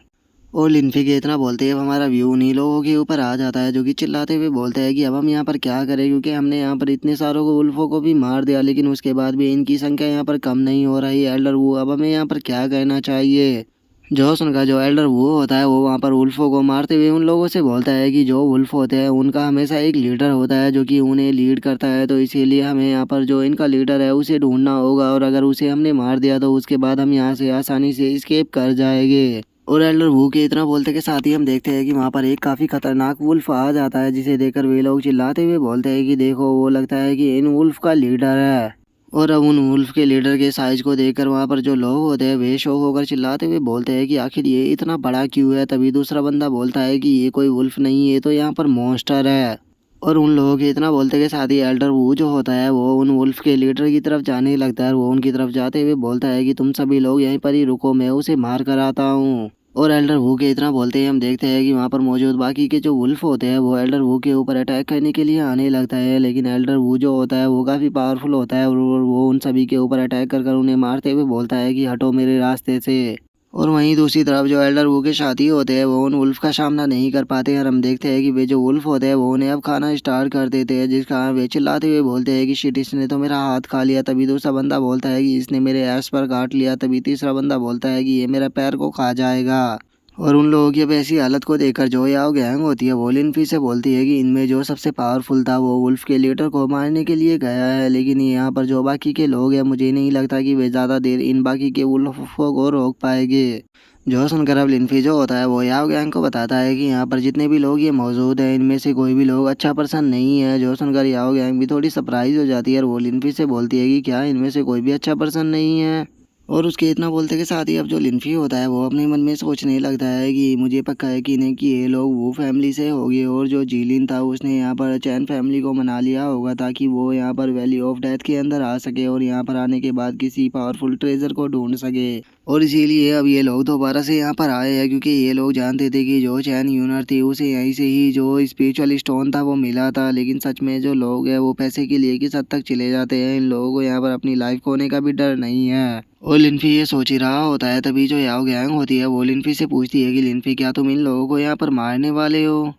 और लिनफी के इतना बोलते ही अब हमारा व्यू उन्हीं लोगों के ऊपर आ जाता है जो कि चिल्लाते हुए बोलते हैं कि अब हम यहाँ पर क्या करें, क्योंकि हमने यहाँ पर इतने सारों को वुल्फों को भी मार दिया, लेकिन उसके बाद भी इनकी संख्या यहाँ पर कम नहीं हो रही। एल्डर वू, अब हमें यहाँ पर क्या करना चाहिए। जॉसन का जो एल्डर वो होता है वो वहाँ पर वुल्फों को मारते हुए उन लोगों से बोलता है कि जो वुल्फ होते हैं उनका हमेशा एक लीडर होता है जो कि उन्हें लीड करता है, तो इसीलिए हमें यहाँ पर जो इनका लीडर है उसे ढूंढना होगा, और अगर उसे हमने मार दिया तो उसके बाद हम यहाँ से आसानी से स्केप कर जाएंगे। और एल्डर वू के इतना बोलते के साथ ही हम देखते हैं कि वहाँ पर एक काफ़ी खतरनाक वुल्फ आ जाता है, जिसे देखकर वे लोग चिल्लाते हुए बोलते हैं कि देखो वो लगता है कि इन वुल्फ का लीडर है। और अब उन वुल्फ के लीडर के साइज को देखकर वहाँ पर जो लोग होते हैं वे शौक होकर चिल्लाते हुए बोलते हैं कि आखिर ये इतना बड़ा क्यों है। तभी दूसरा बंदा बोलता है कि ये कोई वुल्फ नहीं, ये तो यहाँ पर मॉन्स्टर है। और उन लोगों के इतना बोलते के साथ ही एल्डर वू जो होता है वो उन वुल्फ के लीडर की तरफ जाने लगता है, और वो उनकी तरफ जाते हुए बोलता है कि तुम सभी लोग यहीं पर ही रुको, मैं उसे मार कर आता हूँ। और एल्डर वू के इतना बोलते ही हम देखते हैं कि वहाँ पर मौजूद बाकी के जो वुल्फ होते हैं वो एल्डर वू के ऊपर अटैक करने के लिए आने लगता है, लेकिन एल्डर वू जो होता है वो काफ़ी पावरफुल होता है, और वो उन सभी के ऊपर अटैक कर उन्हें मारते हुए बोलता है कि हटो मेरे रास्ते से। और वहीं दूसरी तरफ जो एल्डर वू के साथी होते हैं वो उन वुल्फ का सामना नहीं कर पाते हैं, और हम देखते हैं कि वे जो वुल्फ होते हैं वो उन्हें अब खाना स्टार्ट कर देते हैं, जिस कारण वे चिल्लाते हुए बोलते हैं कि शिट, इसने तो मेरा हाथ खा लिया। तभी दूसरा बंदा बोलता है कि इसने मेरे एस पर काट लिया। तभी तीसरा बंदा बोलता है कि ये मेरा पैर को खा जाएगा। और उन लोगों की अब ऐसी हालत को देखकर जो याओ गैंग होती है वो लिनफी से बोलती है कि इनमें जो सबसे पावरफुल था वो वुल्फ के लीडर को मारने के लिए गया है, लेकिन यहाँ पर जो बाकी के लोग हैं मुझे नहीं लगता कि वे ज़्यादा देर इन बाकी के वुल्फों को रोक पाएंगे। जो सुनकर अब लिनफी जो होता है वो याओ गैंग को बताता है कि यहाँ पर जितने भी लोग ये मौजूद हैं इनमें से कोई भी लोग अच्छा पर्सन नहीं है। जो सुनकर याओ गैंग भी थोड़ी सरप्राइज हो जाती है, और वो लिनफी से बोलती है कि क्या इनमें से कोई भी अच्छा पर्सन नहीं है। और उसके इतना बोलते के साथ ही अब जो लिनफी होता है वो अपने मन में सोचने लगता है कि मुझे पक्का है कि नहीं कि ये लोग वो फैमिली से होंगे, और जो जीलिन था उसने यहाँ पर चैन फैमिली को मना लिया होगा ताकि वो यहाँ पर वैली ऑफ डेथ के अंदर आ सके, और यहाँ पर आने के बाद किसी पावरफुल ट्रेजर को ढूंढ सके। और इसीलिए अब ये लोग दोबारा से यहाँ पर आए हैं, क्योंकि ये लोग जानते थे कि जो चैन यूनर थी उसे यहीं से ही जो स्पिरिचुअल स्टोन था वो मिला था। लेकिन सच में जो लोग हैं वो पैसे के लिए किस हद तक चले जाते हैं, इन लोगों को यहाँ पर अपनी लाइफ खोने का भी डर नहीं है। और लिनफी ये सोच ही रहा होता है, तभी जो याओ गैंग होती है वो लिनफी से पूछती है कि लिनफी क्या तुम इन लोगों को यहाँ पर मारने वाले हो।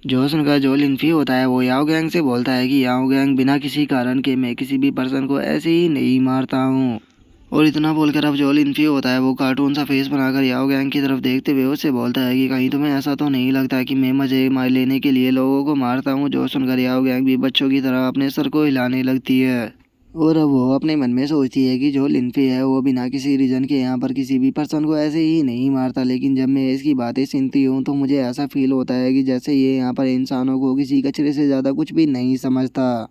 जो सुनकर जो लिनफी होता है वो याओ गैंग से बोलता है कि याओ गैंग, बिना किसी कारण के मैं किसी भी पर्सन को ऐसे ही नहीं मारता हूँ। और इतना बोलकर अब जो लिनफी होता है वो कार्टून सा फेस बनाकर याओ गैंग की तरफ देखते हुए उससे बोलता है कि कहीं तुम्हें ऐसा तो नहीं लगता कि मैं मजे मार लेने के लिए लोगों को मारता हूँ। जो सुनकर याओ गैंग भी बच्चों की तरह अपने सर को हिलाने लगती है, और अब वो अपने मन में सोचती है कि जो लिनफी है वो बिना किसी रीज़न के यहाँ पर किसी भी पर्सन को ऐसे ही नहीं मारता, लेकिन जब मैं इसकी बातें सुनती हूँ तो मुझे ऐसा फील होता है कि जैसे ये यहाँ पर इंसानों को किसी कचरे से ज़्यादा कुछ भी नहीं समझता।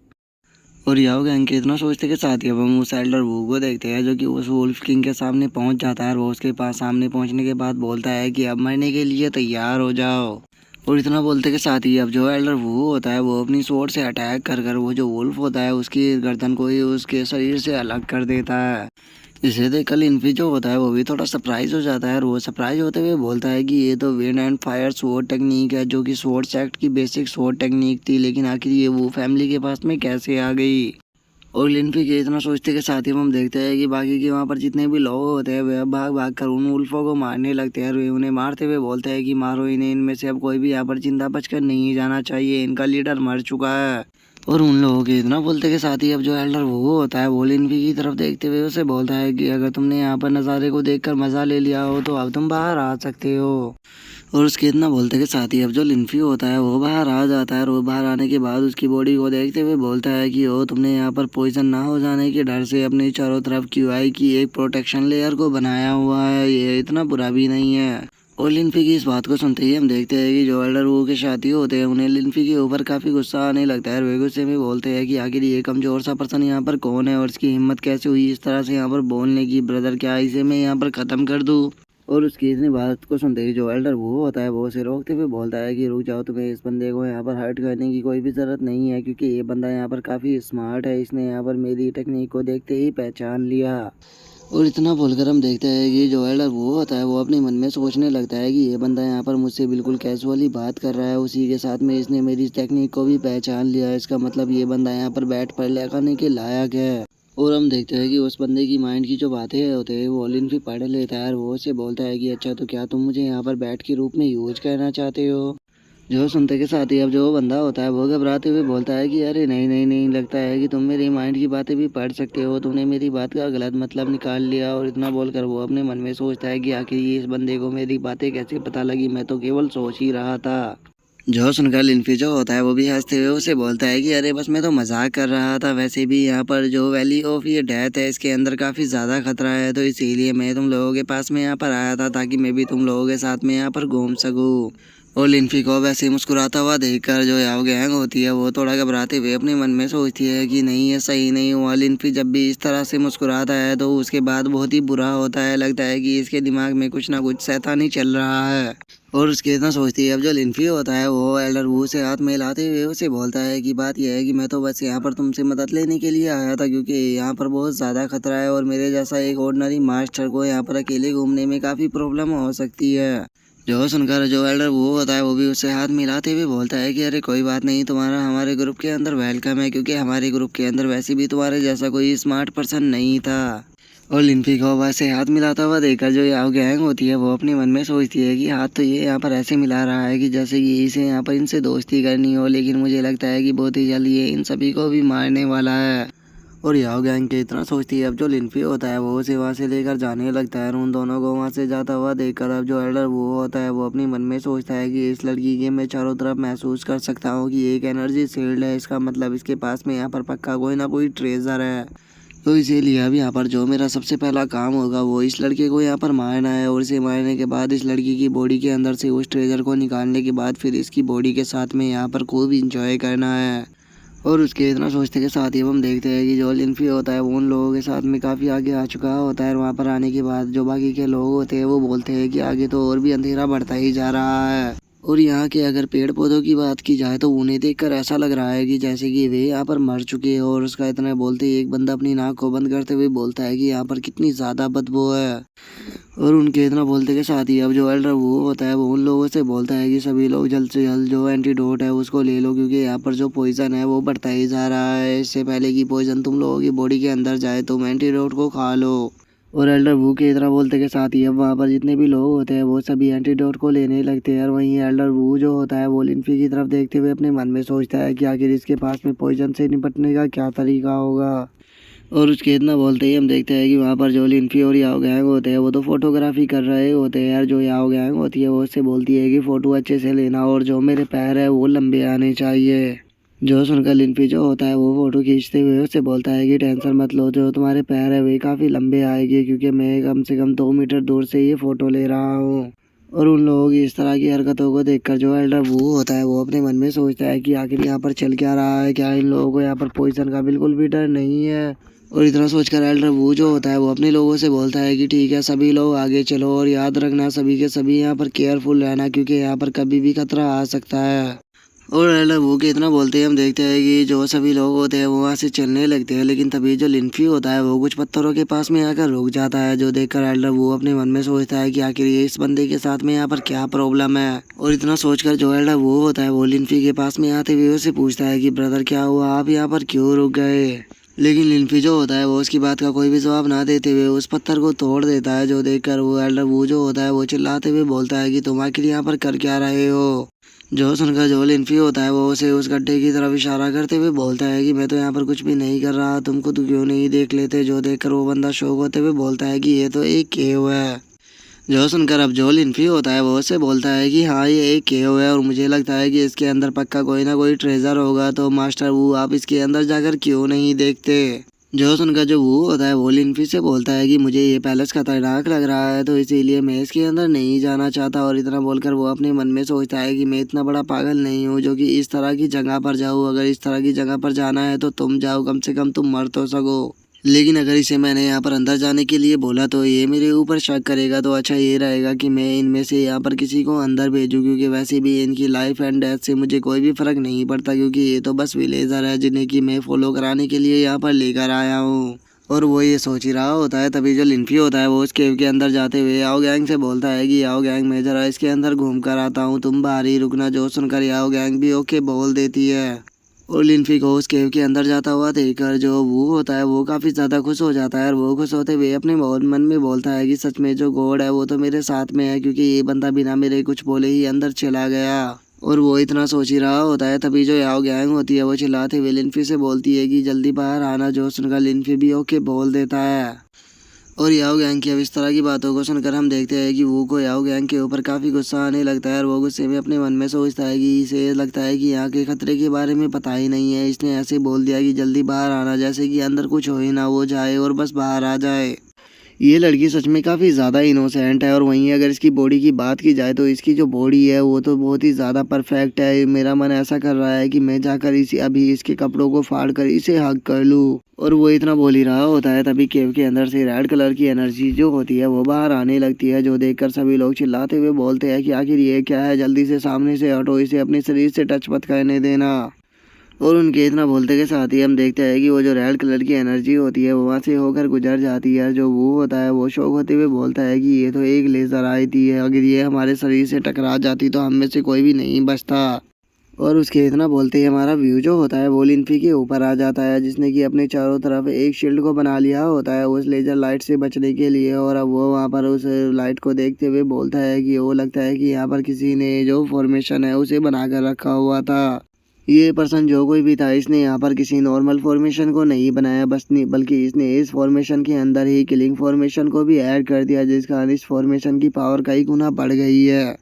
और याओ गैंग के इतना सोचते के साथ ही अब हम उस एल्डर वू को देखते हैं जो कि उस वुल्फ किंग के सामने पहुंच जाता है, और वो उसके पास सामने पहुंचने के बाद बोलता है कि अब मरने के लिए तैयार हो जाओ। और इतना बोलते के साथ ही अब जो एल्डर वू होता है वो अपनी स्वॉर्ड से अटैक कर वो जो वुल्फ होता है उसकी गर्दन को ही उसके शरीर से अलग कर देता है। इसे देखकर लिनफी जो होता है वो भी थोड़ा सरप्राइज हो जाता है, और वो सरप्राइज होते हुए बोलता है कि ये तो wind and fire sword technique है, जो कि स्वॉर्ड सेक्ट की बेसिक स्वॉर्ड टेक्निक थी, लेकिन आखिर ये वो फैमिली के पास में कैसे आ गई। और लिनफी के इतना सोचते के साथ ही हम देखते हैं कि बाकी के वहाँ पर जितने भी लोग होते हैं वे अब भाग भाग कर उन उल्फों को मारने लगते हैं, और वे उन्हें मारते हुए बोलते हैं कि मारो इन्हें, इनमें से अब कोई भी यहाँ पर जिंदा बचकर नहीं जाना चाहिए, इनका लीडर मर चुका है। और उन लोगों के इतना बोलते के साथ ही अब जो एल्डर वो होता है वो लिनफी की तरफ देखते हुए उसे बोलता है कि अगर तुमने यहाँ पर नज़ारे को देखकर मज़ा ले लिया हो तो अब तुम बाहर आ सकते हो। और उसके इतना बोलते के साथ ही अब जो लिनफी होता है वो बाहर आ जाता है, और वो बाहर आने के बाद उसकी बॉडी को देखते हुए बोलता है कि ओ तुमने यहाँ पर पॉइजन ना हो जाने के डर से अपने चारों तरफ क्यूआई की एक प्रोटेक्शन लेयर को बनाया हुआ है, ये इतना बुरा भी नहीं है। और लिनफी की इस बात को सुनते ही हम देखते हैं कि जो एल्डर वो के साथी होते हैं उन्हें लिनफी के ऊपर काफ़ी गुस्सा आने लगता है, और वे गुस्से में बोलते हैं कि आखिर ये कमज़ोर सा पर्सन यहाँ पर कौन है, और इसकी हिम्मत कैसे हुई इस तरह से यहाँ पर बोलने की। ब्रदर, क्या इसे मैं यहाँ पर ख़त्म कर दूँ। और उसकी इतनी बात को सुनते ही जो एल्डर वो होता है वो उसे रोकते हुए बोलता है कि रुक जाओ, तुम्हें इस बंदे को यहाँ पर हर्ट करने की कोई भी ज़रूरत नहीं है, क्योंकि ये बंदा यहाँ पर काफ़ी स्मार्ट है, इसने यहाँ पर मेरी टेक्निक को देखते ही पहचान लिया। और इतना बोलकर हम देखते हैं कि जो एल्डर वो होता है वो अपने मन में सोचने लगता है कि ये बंदा यहाँ पर मुझसे बिल्कुल कैजुअली बात कर रहा है, उसी के साथ में इसने मेरी टेक्निक को भी पहचान लिया है, इसका मतलब ये बंदा यहाँ पर बैट पर लगाने के लायक है। और हम देखते हैं कि उस बंदे की माइंड की जो बातें होते हैं वो लिनफी पढ़ लेता है और वो उसे बोलता है कि अच्छा तो क्या तुम मुझे यहाँ पर बैट के रूप में यूज करना चाहते हो। जो सुनते के साथ ही अब जो बंदा होता है वो घबराते हुए बोलता है कि अरे नहीं नहीं नहीं, लगता है कि तुम मेरी माइंड की बातें भी पढ़ सकते हो, तुमने मेरी बात का गलत मतलब निकाल लिया। और इतना बोलकर वो अपने मन में सोचता है कि आखिर ये इस बंदे को मेरी बातें कैसे पता लगी, मैं तो केवल सोच ही रहा था। जो सुनकर लिनफी जो होता है वो भी हंसते हुए उसे बोलता है कि अरे बस मैं तो मजाक कर रहा था, वैसे भी यहाँ पर जो वैली ऑफ ये डेथ है इसके अंदर काफ़ी ज़्यादा खतरा है, तो इसीलिए मैं तुम लोगों के पास में यहाँ पर आया था ताकि मैं भी तुम लोगों के साथ में यहाँ पर घूम सकूँ। और लिनफी को वैसे ही मुस्कुराता हुआ देखकर जो याओ गैंग होती है वो थोड़ा घबराते हुए अपने मन में सोचती है कि नहीं ये सही नहीं हुआ। लिनफी जब भी इस तरह से मुस्कुराता है तो उसके बाद बहुत ही बुरा होता है, लगता है कि इसके दिमाग में कुछ ना कुछ शैतानी चल रहा है। और उसके इतना सोचती है अब जो लिनफी होता है वो एल्डर वू से हाथ मिलाते हुए उसे बोलता है कि बात यह है कि मैं तो बस यहाँ पर तुमसे मदद लेने के लिए आया था, क्योंकि यहाँ पर बहुत ज़्यादा खतरा है और मेरे जैसा एक ऑर्डिनरी मास्टर को यहाँ पर अकेले घूमने में काफ़ी प्रॉब्लम हो सकती है। जो सुनकर जो एल्डर वो होता है वो भी उससे हाथ मिलाते हुए बोलता है कि अरे कोई बात नहीं, तुम्हारा हमारे ग्रुप के अंदर वेलकम है, क्योंकि हमारे ग्रुप के अंदर वैसे भी तुम्हारे जैसा कोई स्मार्ट पर्सन नहीं था। और लिनफी को वैसे हाथ मिलाता हुआ देखकर जो याओ गैंग होती है वो अपने मन में सोचती है कि हाथ तो ये यहाँ पर ऐसे मिला रहा है कि जैसे कि इसे यहाँ पर इनसे दोस्ती करनी हो, लेकिन मुझे लगता है कि बहुत ही जल्द ये इन सभी को भी मारने वाला है। और याओ गैंग के इतना सोचती है अब जो लिनफी होता है वो उसे वहाँ से लेकर जाने लगता है और उन दोनों को वहाँ से जाता हुआ देखकर अब जो एल्डर वो होता है वो अपने मन में सोचता है कि इस लड़की के मैं चारों तरफ महसूस कर सकता हूँ कि एक एनर्जी शील्ड है, इसका मतलब इसके पास में यहाँ पर पक्का कोई ना कोई ट्रेजर है। तो इसीलिए अब यहाँ पर जो मेरा सबसे पहला काम होगा वो इस लड़के को यहाँ पर मारना है, और इसे मारने के बाद इस लड़की की बॉडी के अंदर से उस ट्रेजर को निकालने के बाद फिर इसकी बॉडी के साथ में यहाँ पर खूब इंजॉय करना है। और उसके इतना सोचते के साथ ही हम देखते हैं कि जो लिनफी होता है वो उन लोगों के साथ में काफ़ी आगे आ चुका होता है, और वहाँ पर आने के बाद जो बाकी के लोग होते हैं वो बोलते हैं कि आगे तो और भी अंधेरा बढ़ता ही जा रहा है। और यहाँ के अगर पेड़ पौधों की बात की जाए तो उन्हें देखकर ऐसा लग रहा है कि जैसे कि वे यहाँ पर मर चुके हैं। और उसका इतना बोलते ही एक बंदा अपनी नाक को बंद करते हुए बोलता है कि यहाँ पर कितनी ज़्यादा बदबू है। और उनके इतना बोलते के साथ ही अब जो एल्डर वो होता है वो उन लोगों से बोलता है कि सभी लोग जल्द से जल्द जो एंटीडोट है उसको ले लो, क्योंकि यहाँ पर जो पॉइजन है वो बढ़ता ही जा रहा है। इससे पहले कि पॉइजन तुम लोगों की बॉडी के अंदर जाए तुम एंटीडोट को खा लो। और एल्डर वू के इतना बोलते के साथ ही अब वहाँ पर जितने भी लोग होते हैं वो सभी एंटीडोट को लेने लगते हैं। और वहीं एल्डर वू जो होता है वो लिनफी की तरफ देखते हुए अपने मन में सोचता है कि आखिर इसके पास में पॉइजन से निपटने का क्या तरीका होगा। और उसके इतना बोलते ही हम देखते हैं कि वहाँ पर जो लिनफी और याओ गैंग होते हैं वो तो फोटोग्राफी कर रहे होते हैं यार। जो याओ गैंग होती है वो उससे बोलती है कि फ़ोटो अच्छे से लेना और जो मेरे पैर है वो लंबे आने चाहिए। जो सुनकर लिनफी जो होता है वो फ़ोटो खींचते हुए उससे बोलता है कि टेंशन मत लो, जो तुम्हारे पैर है वे काफ़ी लंबे आएंगे, क्योंकि मैं कम से कम 2 मीटर दूर से ये फ़ोटो ले रहा हूँ। और उन लोगों की इस तरह की हरकतों को देखकर जो एल्डर वू होता है वो अपने मन में सोचता है कि आखिर यहाँ पर चल क्या रहा है, क्या इन लोगों को यहाँ पर पॉइजन का बिल्कुल भी डर नहीं है। और इतना सोचकर एल्डर वू जो होता है वो अपने लोगों से बोलता है कि ठीक है सभी लोग आगे चलो, और याद रखना सभी के सभी यहाँ पर केयरफुल रहना, क्योंकि यहाँ पर कभी भी खतरा आ सकता है। और एल्डर वू के इतना बोलते ही हम देखते हैं कि जो सभी लोग होते हैं वो वहाँ से चलने लगते हैं, लेकिन तभी जो लिनफी होता है वो कुछ पत्थरों के पास में आकर रुक जाता है, जो देखकर एल्डर वू अपने मन में सोचता है कि आखिर ये इस बंदे के साथ में यहाँ पर क्या प्रॉब्लम है। और इतना सोचकर जो एल्डर वू होता है वो लिनफी के पास में आते हुए उससे पूछता है कि ब्रदर क्या हुआ, आप यहाँ पर क्यों रुक गए। लेकिन लिनफी जो होता है वो उसकी बात का कोई भी जवाब ना देते हुए उस पत्थर को तोड़ देता है, जो देखकर वो एल्डर वू जो होता है वो चिल्लाते हुए बोलता है कि तुम आखिर यहाँ पर कर क्या रहे हो। जो सुनकर जो लिनफी होता है वो उसे उस गड्ढे की तरफ इशारा करते हुए बोलता है कि मैं तो यहाँ पर कुछ भी नहीं कर रहा, तुमको तो क्यों नहीं देख लेते। जो देखकर वो बंदा शौक होते हुए बोलता है कि ये तो एक केव है। जो सुनकर अब जो लिनफी होता है वो उससे बोलता है कि हाँ ये एक केव है और मुझे लगता है कि इसके अंदर पक्का कोई ना कोई ट्रेजर होगा, तो मास्टर वू आप इसके अंदर जाकर क्यों नहीं देखते। जो सुनकर जो वू होता है वो लिनफी से बोलता है कि मुझे ये पैलेस खतरनाक लग रहा है, तो इसीलिए मैं इसके अंदर नहीं जाना चाहता। और इतना बोलकर वो अपने मन में सोचता है कि मैं इतना बड़ा पागल नहीं हूँ जो कि इस तरह की जगह पर जाऊँ, अगर इस तरह की जगह पर जाना है तो तुम जाओ, कम से कम तुम मर तो सको। लेकिन अगर इसे मैंने यहाँ पर अंदर जाने के लिए बोला तो ये मेरे ऊपर शक करेगा, तो अच्छा ये रहेगा कि मैं इनमें से यहाँ पर किसी को अंदर भेजूँ, क्योंकि वैसे भी इनकी लाइफ एंड डेथ से मुझे कोई भी फ़र्क नहीं पड़ता, क्योंकि ये तो बस विलेजर है जिन्हें कि मैं फॉलो कराने के लिए यहाँ पर लेकर आया हूँ। और वो ये सोच ही रहा होता है, तभी जो लिन्फी होता है वो उस केव के अंदर जाते हुए याओ गैंग से बोलता है कि याओ गैंग, मैं जरा इसके अंदर घूम कर आता हूँ, तुम बाहर ही रुकना। जो सुनकर याओ गैंग भी ओके बोल देती है और लिन्फी को उस केव के अंदर जाता हुआ देखकर जो वो होता है वो काफ़ी ज़्यादा खुश हो जाता है। और वो खुश होते हुए अपने मन में बोलता है कि सच में जो गॉड है वो तो मेरे साथ में है, क्योंकि ये बंदा बिना मेरे कुछ बोले ही अंदर चला गया। और वो इतना सोच ही रहा होता है, तभी जो याओ गैंग होती है वो चिल्लाते हुए लिन्फी से बोलती है कि जल्दी बाहर आना। जो सुनकर लिन्फी भी ओके बोल देता है। और याओ गैंग की अब इस तरह की बातों को सुनकर हम देखते हैं कि वो को याओ गैंग के ऊपर काफ़ी गुस्सा आने लगता है। और वो गुस्से में अपने मन में सोचता है कि इसे लगता है कि यहाँ के खतरे के बारे में पता ही नहीं है, इसने ऐसे बोल दिया कि जल्दी बाहर आना, जैसे कि अंदर कुछ हो ही ना वो जाए और बस बाहर आ जाए। ये लड़की सच में काफ़ी ज़्यादा इनोसेंट है। और वहीं अगर इसकी बॉडी की बात की जाए तो इसकी जो बॉडी है वो तो बहुत ही ज़्यादा परफेक्ट है। मेरा मन ऐसा कर रहा है कि मैं जाकर इसे अभी इसके कपड़ों को फाड़ कर इसे हग कर लूँ। और वो इतना बोल ही रहा होता है, तभी केव के अंदर से रेड कलर की एनर्जी जो होती है वो बाहर आने लगती है, जो देखकर सभी लोग चिल्लाते हुए बोलते हैं कि आखिर ये क्या है, जल्दी से सामने से हटो, इसे अपने शरीर से टच मत करने देना। और उनके इतना बोलते के साथ ही हम देखते हैं कि वो जो रेड कलर की एनर्जी होती है वो वहाँ से होकर गुजर जाती है। जो वो होता है वो शौक होते हुए बोलता है कि ये तो एक लेज़र आई थी, अगर ये हमारे शरीर से टकरा जाती तो हम में से कोई भी नहीं बचता। और उसके इतना बोलते ही हमारा व्यू जो होता है वो लिन्फी के ऊपर आ जाता है, जिसने कि अपने चारों तरफ एक शील्ड को बना लिया होता है उस लेज़र लाइट से बचने के लिए। और अब वो वहाँ पर उस लाइट को देखते हुए बोलता है कि वो लगता है कि यहाँ पर किसी ने जो फॉर्मेशन है उसे बना कर रखा हुआ था। ये पर्सन जो कोई भी था, इसने यहाँ पर किसी नॉर्मल फॉर्मेशन को नहीं बनाया बल्कि इसने इस फॉर्मेशन के अंदर ही किलिंग फॉर्मेशन को भी ऐड कर दिया, जिस कारण इस फॉर्मेशन की पावर कई गुना बढ़ गई है।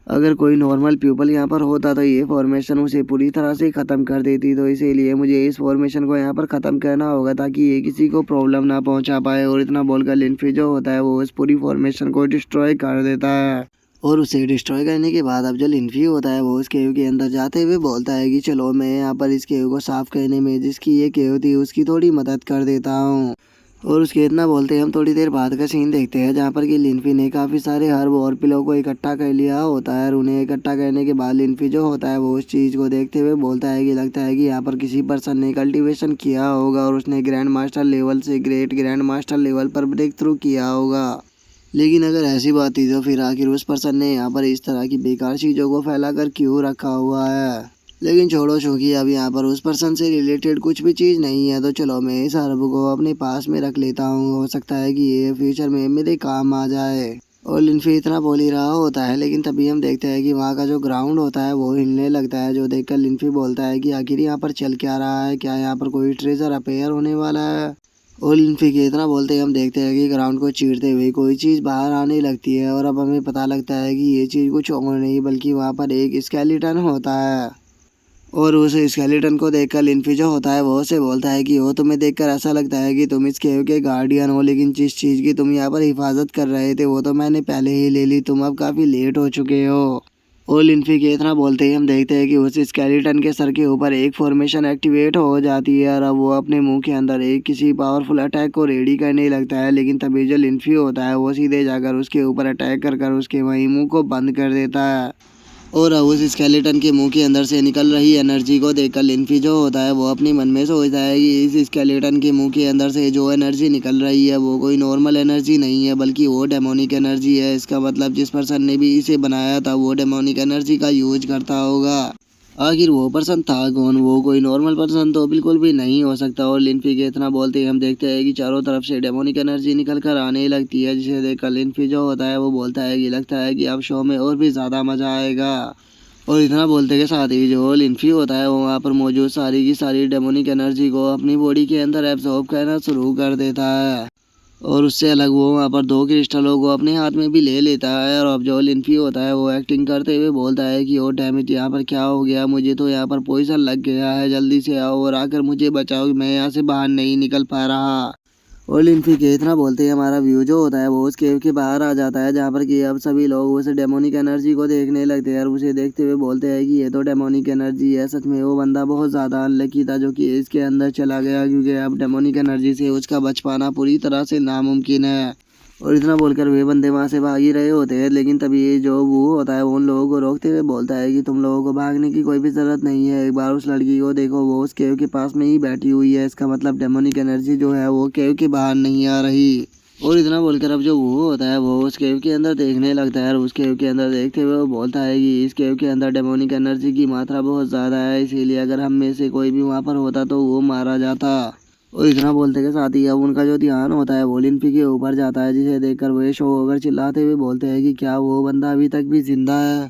अगर कोई नॉर्मल पीपल यहाँ पर होता तो ये फॉर्मेशन उसे पूरी तरह से ख़त्म कर देती, तो इसीलिए मुझे इस फॉर्मेशन को यहाँ पर ख़त्म करना होगा ताकि ये किसी को प्रॉब्लम ना पहुँचा पाए। और इतना बोलकर लिन्फी जो होता है वो इस पूरी फॉर्मेशन को डिस्ट्रॉय कर देता है। और उसे डिस्ट्रॉय करने के बाद अब जो लिन्फी होता है वो उस केव के अंदर जाते हुए बोलता है कि चलो मैं यहाँ पर इस केव को साफ़ करने में जिसकी ये केव थी उसकी थोड़ी मदद कर देता हूँ। और उसके इतना बोलते हम थोड़ी देर बाद का सीन देखते हैं, जहाँ पर कि लिन्फी ने काफ़ी सारे हर्ब और पिलो को इकट्ठा कर लिया होता है। और उन्हें इकट्ठा करने के बाद लिन्फी जो होता है वो उस चीज़ को देखते हुए बोलता है कि लगता है कि यहाँ पर किसी पर्सन ने कल्टीवेशन किया होगा और उसने ग्रैंड मास्टर लेवल से ग्रेट ग्रैंड मास्टर लेवल पर ब्रेक थ्रू किया होगा। लेकिन अगर ऐसी बात थी तो फिर आखिर उस पर्सन ने यहाँ पर इस तरह की बेकार चीज़ों को फैला कर क्यों रखा हुआ है। लेकिन छोड़ो, चूँकि अब यहाँ पर उस पर्सन से रिलेटेड कुछ भी चीज़ नहीं है तो चलो मैं इस हर्ब को अपने पास में रख लेता हूँ, हो सकता है कि ये फ्यूचर में मेरे काम आ जाए। और लिन्फी इतना बोल ही रहा होता है, लेकिन तभी हम देखते हैं कि वहाँ का जो ग्राउंड होता है वो हिलने लगता है, जो देखकर लिन्फी बोलता है कि आखिर यहाँ पर चल क्या रहा है, क्या यहाँ पर कोई ट्रेजर अपेयर होने वाला है। और लिन्फी के इतना बोलते ही हम देखते हैं कि ग्राउंड को चीरते हुए कोई चीज़ बाहर आने लगती है। और अब हमें पता लगता है कि ये चीज़ कुछ और नहीं बल्कि वहाँ पर एक स्केलेटन होता है। और उस स्केलेटन को देखकर लिन्फी जो होता है वो उसे बोलता है कि वो तुम्हें देखकर ऐसा लगता है कि तुम इस केव के गार्डियन हो, लेकिन जिस चीज़ की तुम यहाँ पर हिफाजत कर रहे थे वो तो मैंने पहले ही ले ली, तुम अब काफ़ी लेट हो चुके हो। और लिन्फी के इतना बोलते ही हम देखते हैं कि उस स्केलेटन के सर के ऊपर एक फॉर्मेशन एक्टिवेट हो जाती है और अब वो अपने मुंह के अंदर एक किसी पावरफुल अटैक को रेडी करने लगता है। लेकिन तभी जो लिन्फी होता है वो सीधे जाकर उसके ऊपर अटैक कर उसके वहीं मुंह को बंद कर देता है। और अब उस स्केलेटन के मुंह के अंदर से निकल रही एनर्जी को देखकर लिन्फी जो होता है वो अपने मन में सोचता है कि इस स्केलेटन के मुंह के अंदर से जो एनर्जी निकल रही है वो कोई नॉर्मल एनर्जी नहीं है बल्कि वो डेमोनिक एनर्जी है। इसका मतलब जिस पर्सन ने भी इसे बनाया था वो डेमोनिक एनर्जी का यूज करता होगा। आखिर वो पर्सन था कौन, वो कोई नॉर्मल पर्सन तो बिल्कुल भी नहीं हो सकता। और लिन्फी के इतना बोलते ही हम देखते हैं कि चारों तरफ से डेमोनिक एनर्जी निकल कर आने लगती है, जिसे देखकर लिन्फी जो होता है वो बोलता है कि लगता है कि अब शो में और भी ज़्यादा मज़ा आएगा। और इतना बोलते के साथ ही जो लिन्फी होता है वो वहाँ पर मौजूद सारी की सारी डेमोनिक एनर्जी को अपनी बॉडी के अंदर एब्जॉर्ब करना शुरू कर देता है। और उससे अलग वो वहाँ पर दो क्रिस्टलों को अपने हाथ में भी ले लेता है। और अब जो लिन्फी होता है वो एक्टिंग करते हुए बोलता है कि ओ डैम इट, यहाँ पर क्या हो गया, मुझे तो यहाँ पर पॉइजन लग गया है, जल्दी से आओ और आकर मुझे बचाओ, मैं यहाँ से बाहर नहीं निकल पा रहा। और लिन्फी के इतना बोलते ही हमारा व्यू जो होता है वो उस केव के बाहर आ जाता है, जहाँ पर कि अब सभी लोग उस डेमोनिक एनर्जी को देखने लगते हैं और उसे देखते हुए बोलते हैं कि ये तो डेमोनिक एनर्जी है। सच में वो बंदा बहुत ज़्यादा अनलकी था जो कि इसके अंदर चला गया, क्योंकि अब डेमोनिक एनर्जी से उसका बच पाना पूरी तरह से नामुमकिन है। और इतना बोलकर वे बंदे वहाँ से भाग ही रहे होते हैं, लेकिन तभी जो वो होता है वो उन लोगों को रोकते हुए बोलता है कि तुम लोगों को भागने की कोई भी ज़रूरत नहीं है। एक बार उस लड़की को देखो, वो उस केव के पास में ही बैठी हुई है। इसका मतलब डेमोनिक एनर्जी जो है वो केव के बाहर नहीं आ रही। और इतना बोलकर अब जो वो होता है वो उस केव के अंदर देखने लगता है, और उस केव के अंदर देखते हुए वो बोलता है कि इस केव के अंदर डेमोनिक एनर्जी की मात्रा बहुत ज़्यादा है, इसीलिए अगर हम में से कोई भी वहाँ पर होता तो वो मारा जाता। और इतना बोलते के साथ ही अब उनका जो ध्यान होता है वो लिनफी के ऊपर जाता है, जिसे देखकर वे शो होकर चिल्लाते हुए बोलते हैं कि क्या वो बंदा अभी तक भी जिंदा है।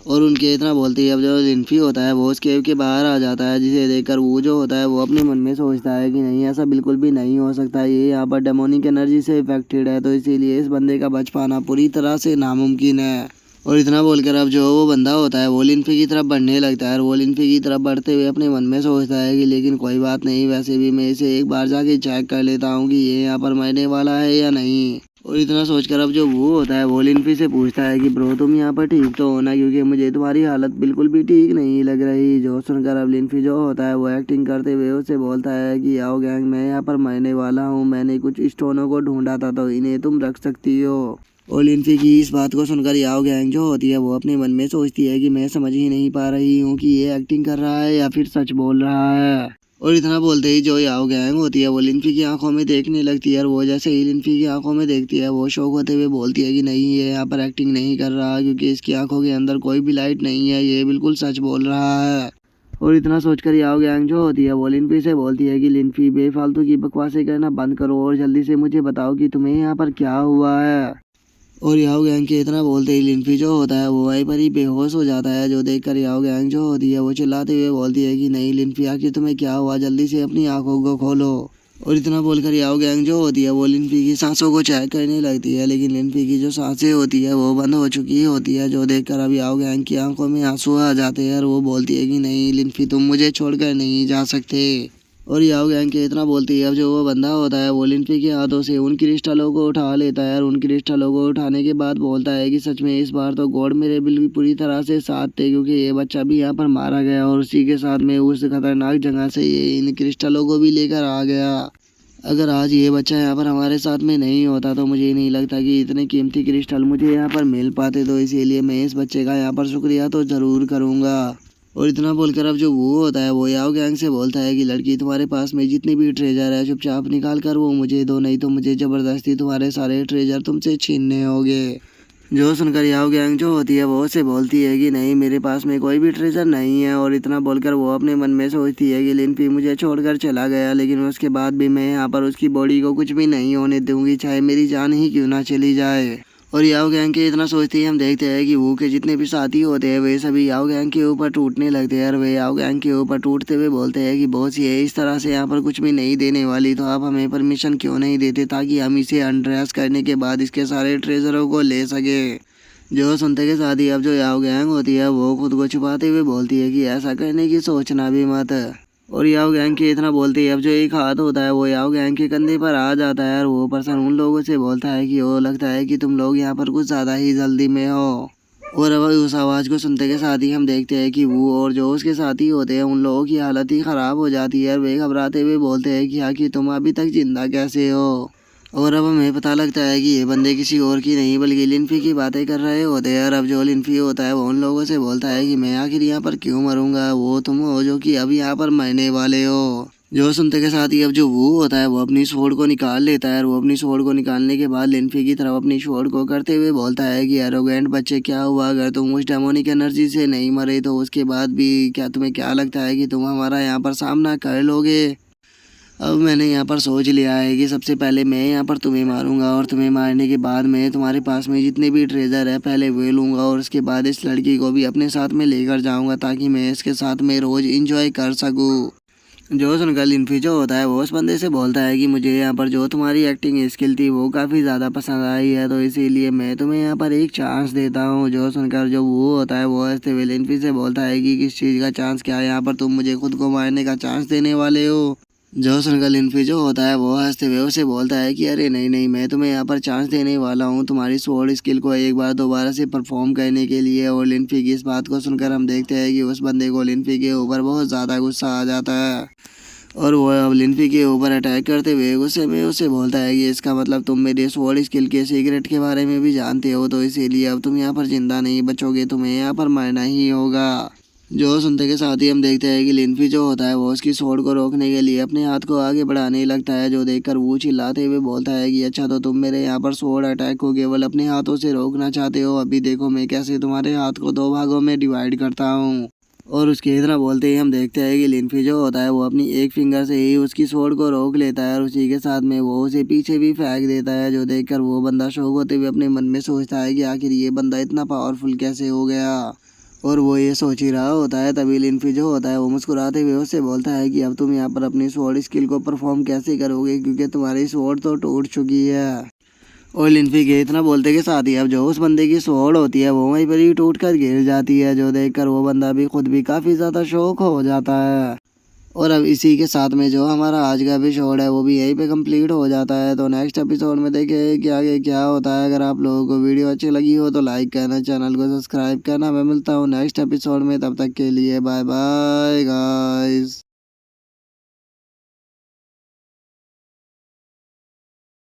और उनके इतना बोलते ही अब जो लिनफी होता है वो उस केव के बाहर आ जाता है, जिसे देखकर वो जो होता है वो अपने मन में सोचता है कि नहीं, ऐसा बिल्कुल भी नहीं हो सकता, ये यहाँ पर डेमोनिक एनर्जी से इफेक्टेड है, तो इसीलिए इस बंदे का बच पाना पूरी तरह से नामुमकिन है। और इतना बोलकर अब जो वो बंदा होता है वो लिनफी की तरफ बढ़ने लगता है, और वो लिनफी की तरफ बढ़ते हुए अपने मन में सोचता है कि लेकिन कोई बात नहीं, वैसे भी मैं इसे एक बार जाके चेक कर लेता हूँ कि ये यहाँ पर मरने वाला है या नहीं। और इतना सोचकर अब जो वो होता है वो लिनफी से पूछता है कि ब्रो तुम यहाँ पर ठीक तो हो ना, क्योंकि मुझे तुम्हारी हालत बिल्कुल भी ठीक नहीं लग रही। जो सुनकर अब लिनफी जो होता है वो एक्टिंग करते हुए उससे बोलता है कि आओ गैंग, मैं यहाँ पर मरने वाला हूँ, मैंने कुछ स्टोनों को ढूंढा था तो इन्हें तुम रख सकती हो। और लिनफी की इस बात को सुनकर याओ गैंग जो होती है वो अपने मन में सोचती है कि मैं समझ ही नहीं पा रही हूँ कि ये एक्टिंग कर रहा है या फिर सच बोल रहा है। और इतना बोलते ही जो याओ गैंग होती है वो लिनफी की आंखों में देखने लगती है, और वो जैसे ही लिनफी की आंखों में देखती है वो शौक होते हुए बोलती है कि नहीं, ये यहाँ पर एक्टिंग नहीं कर रहा, क्योंकि इसकी आंखों के अंदर कोई भी लाइट नहीं है, ये बिल्कुल सच बोल रहा है। और इतना सोचकर याओ गैंग जो होती है वो लिनफी से बोलती है कि लिनफी बेफालतू की बकवासें करना बंद करो और जल्दी से मुझे बताओ कि तुम्हें यहाँ पर क्या हुआ है। और याओ गैंग के इतना बोलते ही लिनफी जो होता है वो वहीं पर ही बेहोश हो जाता है, जो देखकर याओ गैंग जो होती है वो चिल्लाते हुए बोलती है कि नहीं लिनफी, आखिर तुम्हें क्या हुआ, जल्दी से अपनी आंखों को खोलो। और इतना बोलकर याओ गैंग जो होती है वो लिनफी की सांसों को चेक करने लगती है, लेकिन लिनफी की जो सांसें होती है वो बंद हो चुकी होती है, जो देखकर अब याओ गैंग की आंखों में आंसू आ जाते हैं, और वो बोलती है कि नहीं लिनफी, तुम मुझे छोड़कर नहीं जा सकते। और याओ गैंग के इतना बोलती है अब जो वो बंदा होता है वो लिनफी के हाथों से उन क्रिस्टलों को उठा लेता है, और उन क्रिस्टलों को उठाने के बाद बोलता है कि सच में इस बार तो गॉड मेरे बिल्कुल पूरी तरह से साथ थे, क्योंकि ये बच्चा भी यहाँ पर मारा गया और उसी के साथ में उस खतरनाक जगह से ये इन क्रिस्टलों को भी लेकर आ गया। अगर आज ये बच्चा यहाँ पर हमारे साथ में नहीं होता तो मुझे नहीं लगता कि इतने कीमती क्रिस्टल मुझे यहाँ पर मिल पाते, तो इसीलिए मैं इस बच्चे का यहाँ पर शुक्रिया तो ज़रूर करूँगा। और इतना बोलकर अब जो वो होता है वो याओ गैंग से बोलता है कि लड़की, तुम्हारे पास में जितनी भी ट्रेजर है चुपचाप निकाल कर वो मुझे दो, नहीं तो मुझे ज़बरदस्ती तुम्हारे सारे ट्रेजर तुमसे छीनने होंगे। जो सुनकर याओ गैंग जो होती है वो उससे बोलती है कि नहीं, मेरे पास में कोई भी ट्रेजर नहीं है। और इतना बोलकर वो अपने मन में सोचती है कि लिनफी मुझे छोड़कर चला गया, लेकिन उसके बाद भी मैं यहाँ पर उसकी बॉडी को कुछ भी नहीं होने दूंगी, चाहे मेरी जान ही क्यों ना चली जाए। और याओ गैंग के इतना सोचते ही हम देखते हैं कि वो के जितने भी साथी होते हैं वे सभी याओ गैंग के ऊपर टूटने लगते हैं, और वे याओ गैंग के ऊपर टूटते हुए बोलते हैं कि बॉस ये इस तरह से यहाँ पर कुछ भी नहीं देने वाली, तो आप हमें परमिशन क्यों नहीं देते ताकि हम इसे अनड्रेस करने के बाद इसके सारे ट्रेजरों को ले सके। जो सुनते के साथ ही अब जो याओ गैंग होती है वो खुद को छुपाते हुए बोलती है कि ऐसा करने की सोचना भी मत। और याओ गैंग के इतना बोलते ही अब जो एक हाथ होता है वो याओ गैंग के कंधे पर आ जाता है, और वो पर्सन उन लोगों से बोलता है कि वो लगता है कि तुम लोग यहाँ पर कुछ ज़्यादा ही जल्दी में हो। और अब उस आवाज़ को सुनते के साथ ही हम देखते हैं कि वो और जो उसके साथी होते हैं उन लोगों की हालत ही ख़राब हो जाती है, और वे घबराते हुए बोलते हैं कि आखिर तुम अभी तक जिंदा कैसे हो। और अब हमें पता लगता है कि ये बंदे किसी और की नहीं बल्कि लिनफी की बातें कर रहे होते हैं, और अब जो लिनफी होता है वो उन लोगों से बोलता है कि मैं आखिर यहाँ पर क्यों मरूंगा, वो तुम हो जो कि अब यहाँ पर मरने वाले हो। जो सुनते के साथ ही अब जो वो होता है वो अपनी स्वॉर्ड को निकाल लेता है, और वो अपनी स्वॉर्ड को निकालने के बाद लिनफी की तरफ अपनी स्वॉर्ड को करते हुए बोलता है कि एरोगेंट बच्चे, क्या हुआ अगर तुम उस डेमोनिक एनर्जी से नहीं मरे तो उसके बाद भी क्या तुम्हें क्या लगता है कि तुम हमारा यहाँ पर सामना कर लोगे। अब मैंने यहाँ पर सोच लिया है कि सबसे पहले मैं यहाँ पर तुम्हें मारूंगा, और तुम्हें मारने के बाद मैं तुम्हारे पास में जितने भी ट्रेजर है पहले वे लूँगा, और उसके बाद इस लड़की को भी अपने साथ में लेकर जाऊंगा ताकि मैं इसके साथ में रोज़ इंजॉय कर सकूँ। जो सुनकर लिनफी जो होता है वो उस बंदे से बोलता है कि मुझे यहाँ पर जो तुम्हारी एक्टिंग स्किल थी वो काफ़ी ज़्यादा पसंद आई है, तो इसीलिए मैं तुम्हें यहाँ पर एक चांस देता हूँ। जो सुनकर जो वो होता है वो हंसते हुए लिनफी से बोलता है कि किस चीज़ का चांस, क्या यहाँ पर तुम मुझे खुद को मारने का चांस देने वाले हो। जो सुनकर लिनफी जो होता है वो हंसते हुए उसे बोलता है कि अरे नहीं नहीं, मैं तुम्हें यहाँ पर चांस देने वाला हूँ तुम्हारी स्वॉर्ड स्किल को एक बार दोबारा से परफॉर्म करने के लिए। और लिनफी की इस बात को सुनकर हम देखते हैं कि उस बंदे को लिनफी के ऊपर बहुत ज़्यादा गुस्सा आ जाता है। और वो अब लिनफी के ऊपर अटैक करते हुए गुस्से में उससे बोलता है कि इसका मतलब तुम मेरे स्वॉर्ड स्किल के सीक्रेट के बारे में भी जानते हो, तो इसीलिए अब तुम यहाँ पर जिंदा नहीं बचोगे, तुम्हें यहाँ पर मरना ही होगा। जो सुनते के साथ ही हम देखते हैं कि लिनफी जो होता है वो उसकी स्वॉर्ड को रोकने के लिए अपने हाथ को आगे बढ़ाने लगता है, जो देखकर वो चिल्लाते हुए बोलता है कि अच्छा तो तुम मेरे यहाँ पर स्वॉर्ड अटैक को केवल अपने हाथों से रोकना चाहते हो, अभी देखो मैं कैसे तुम्हारे हाथ को दो भागों में डिवाइड करता हूँ। और उसके इतना बोलते ही हम देखते हैं कि लिनफी जो होता है वो अपनी एक फिंगर से ही उसकी स्वॉर्ड को रोक लेता है और उसी के साथ में वो उसे पीछे भी फेंक देता है, जो देखकर वो बंदा शौक होते हुए अपने मन में सोचता है कि आखिर ये बंदा इतना पावरफुल कैसे हो गया। और वो ये सोच ही रहा होता है तभी लिनफी जो होता है वो मुस्कुराते हुए उससे बोलता है कि अब तुम यहाँ पर अपनी स्वॉर्ड स्किल को परफॉर्म कैसे करोगे, क्योंकि तुम्हारी स्वॉर्ड तो टूट चुकी है। और लिनफी के इतना बोलते के साथ ही अब जो उस बंदे की स्वॉर्ड होती है वो वहीं पर ही टूट कर गिर जाती है, जो देखकर वो बंदा भी खुद भी काफ़ी ज़्यादा शौक हो जाता है। और अब इसी के साथ में जो हमारा आज का एपिसोड है वो भी यहीं पे कंप्लीट हो जाता है। तो नेक्स्ट एपिसोड में देखें कि आगे क्या होता है। अगर आप लोगों को वीडियो अच्छी लगी हो तो लाइक करना, चैनल को सब्सक्राइब करना। मैं मिलता हूँ नेक्स्ट एपिसोड में, तब तक के लिए बाय बाय गाइस।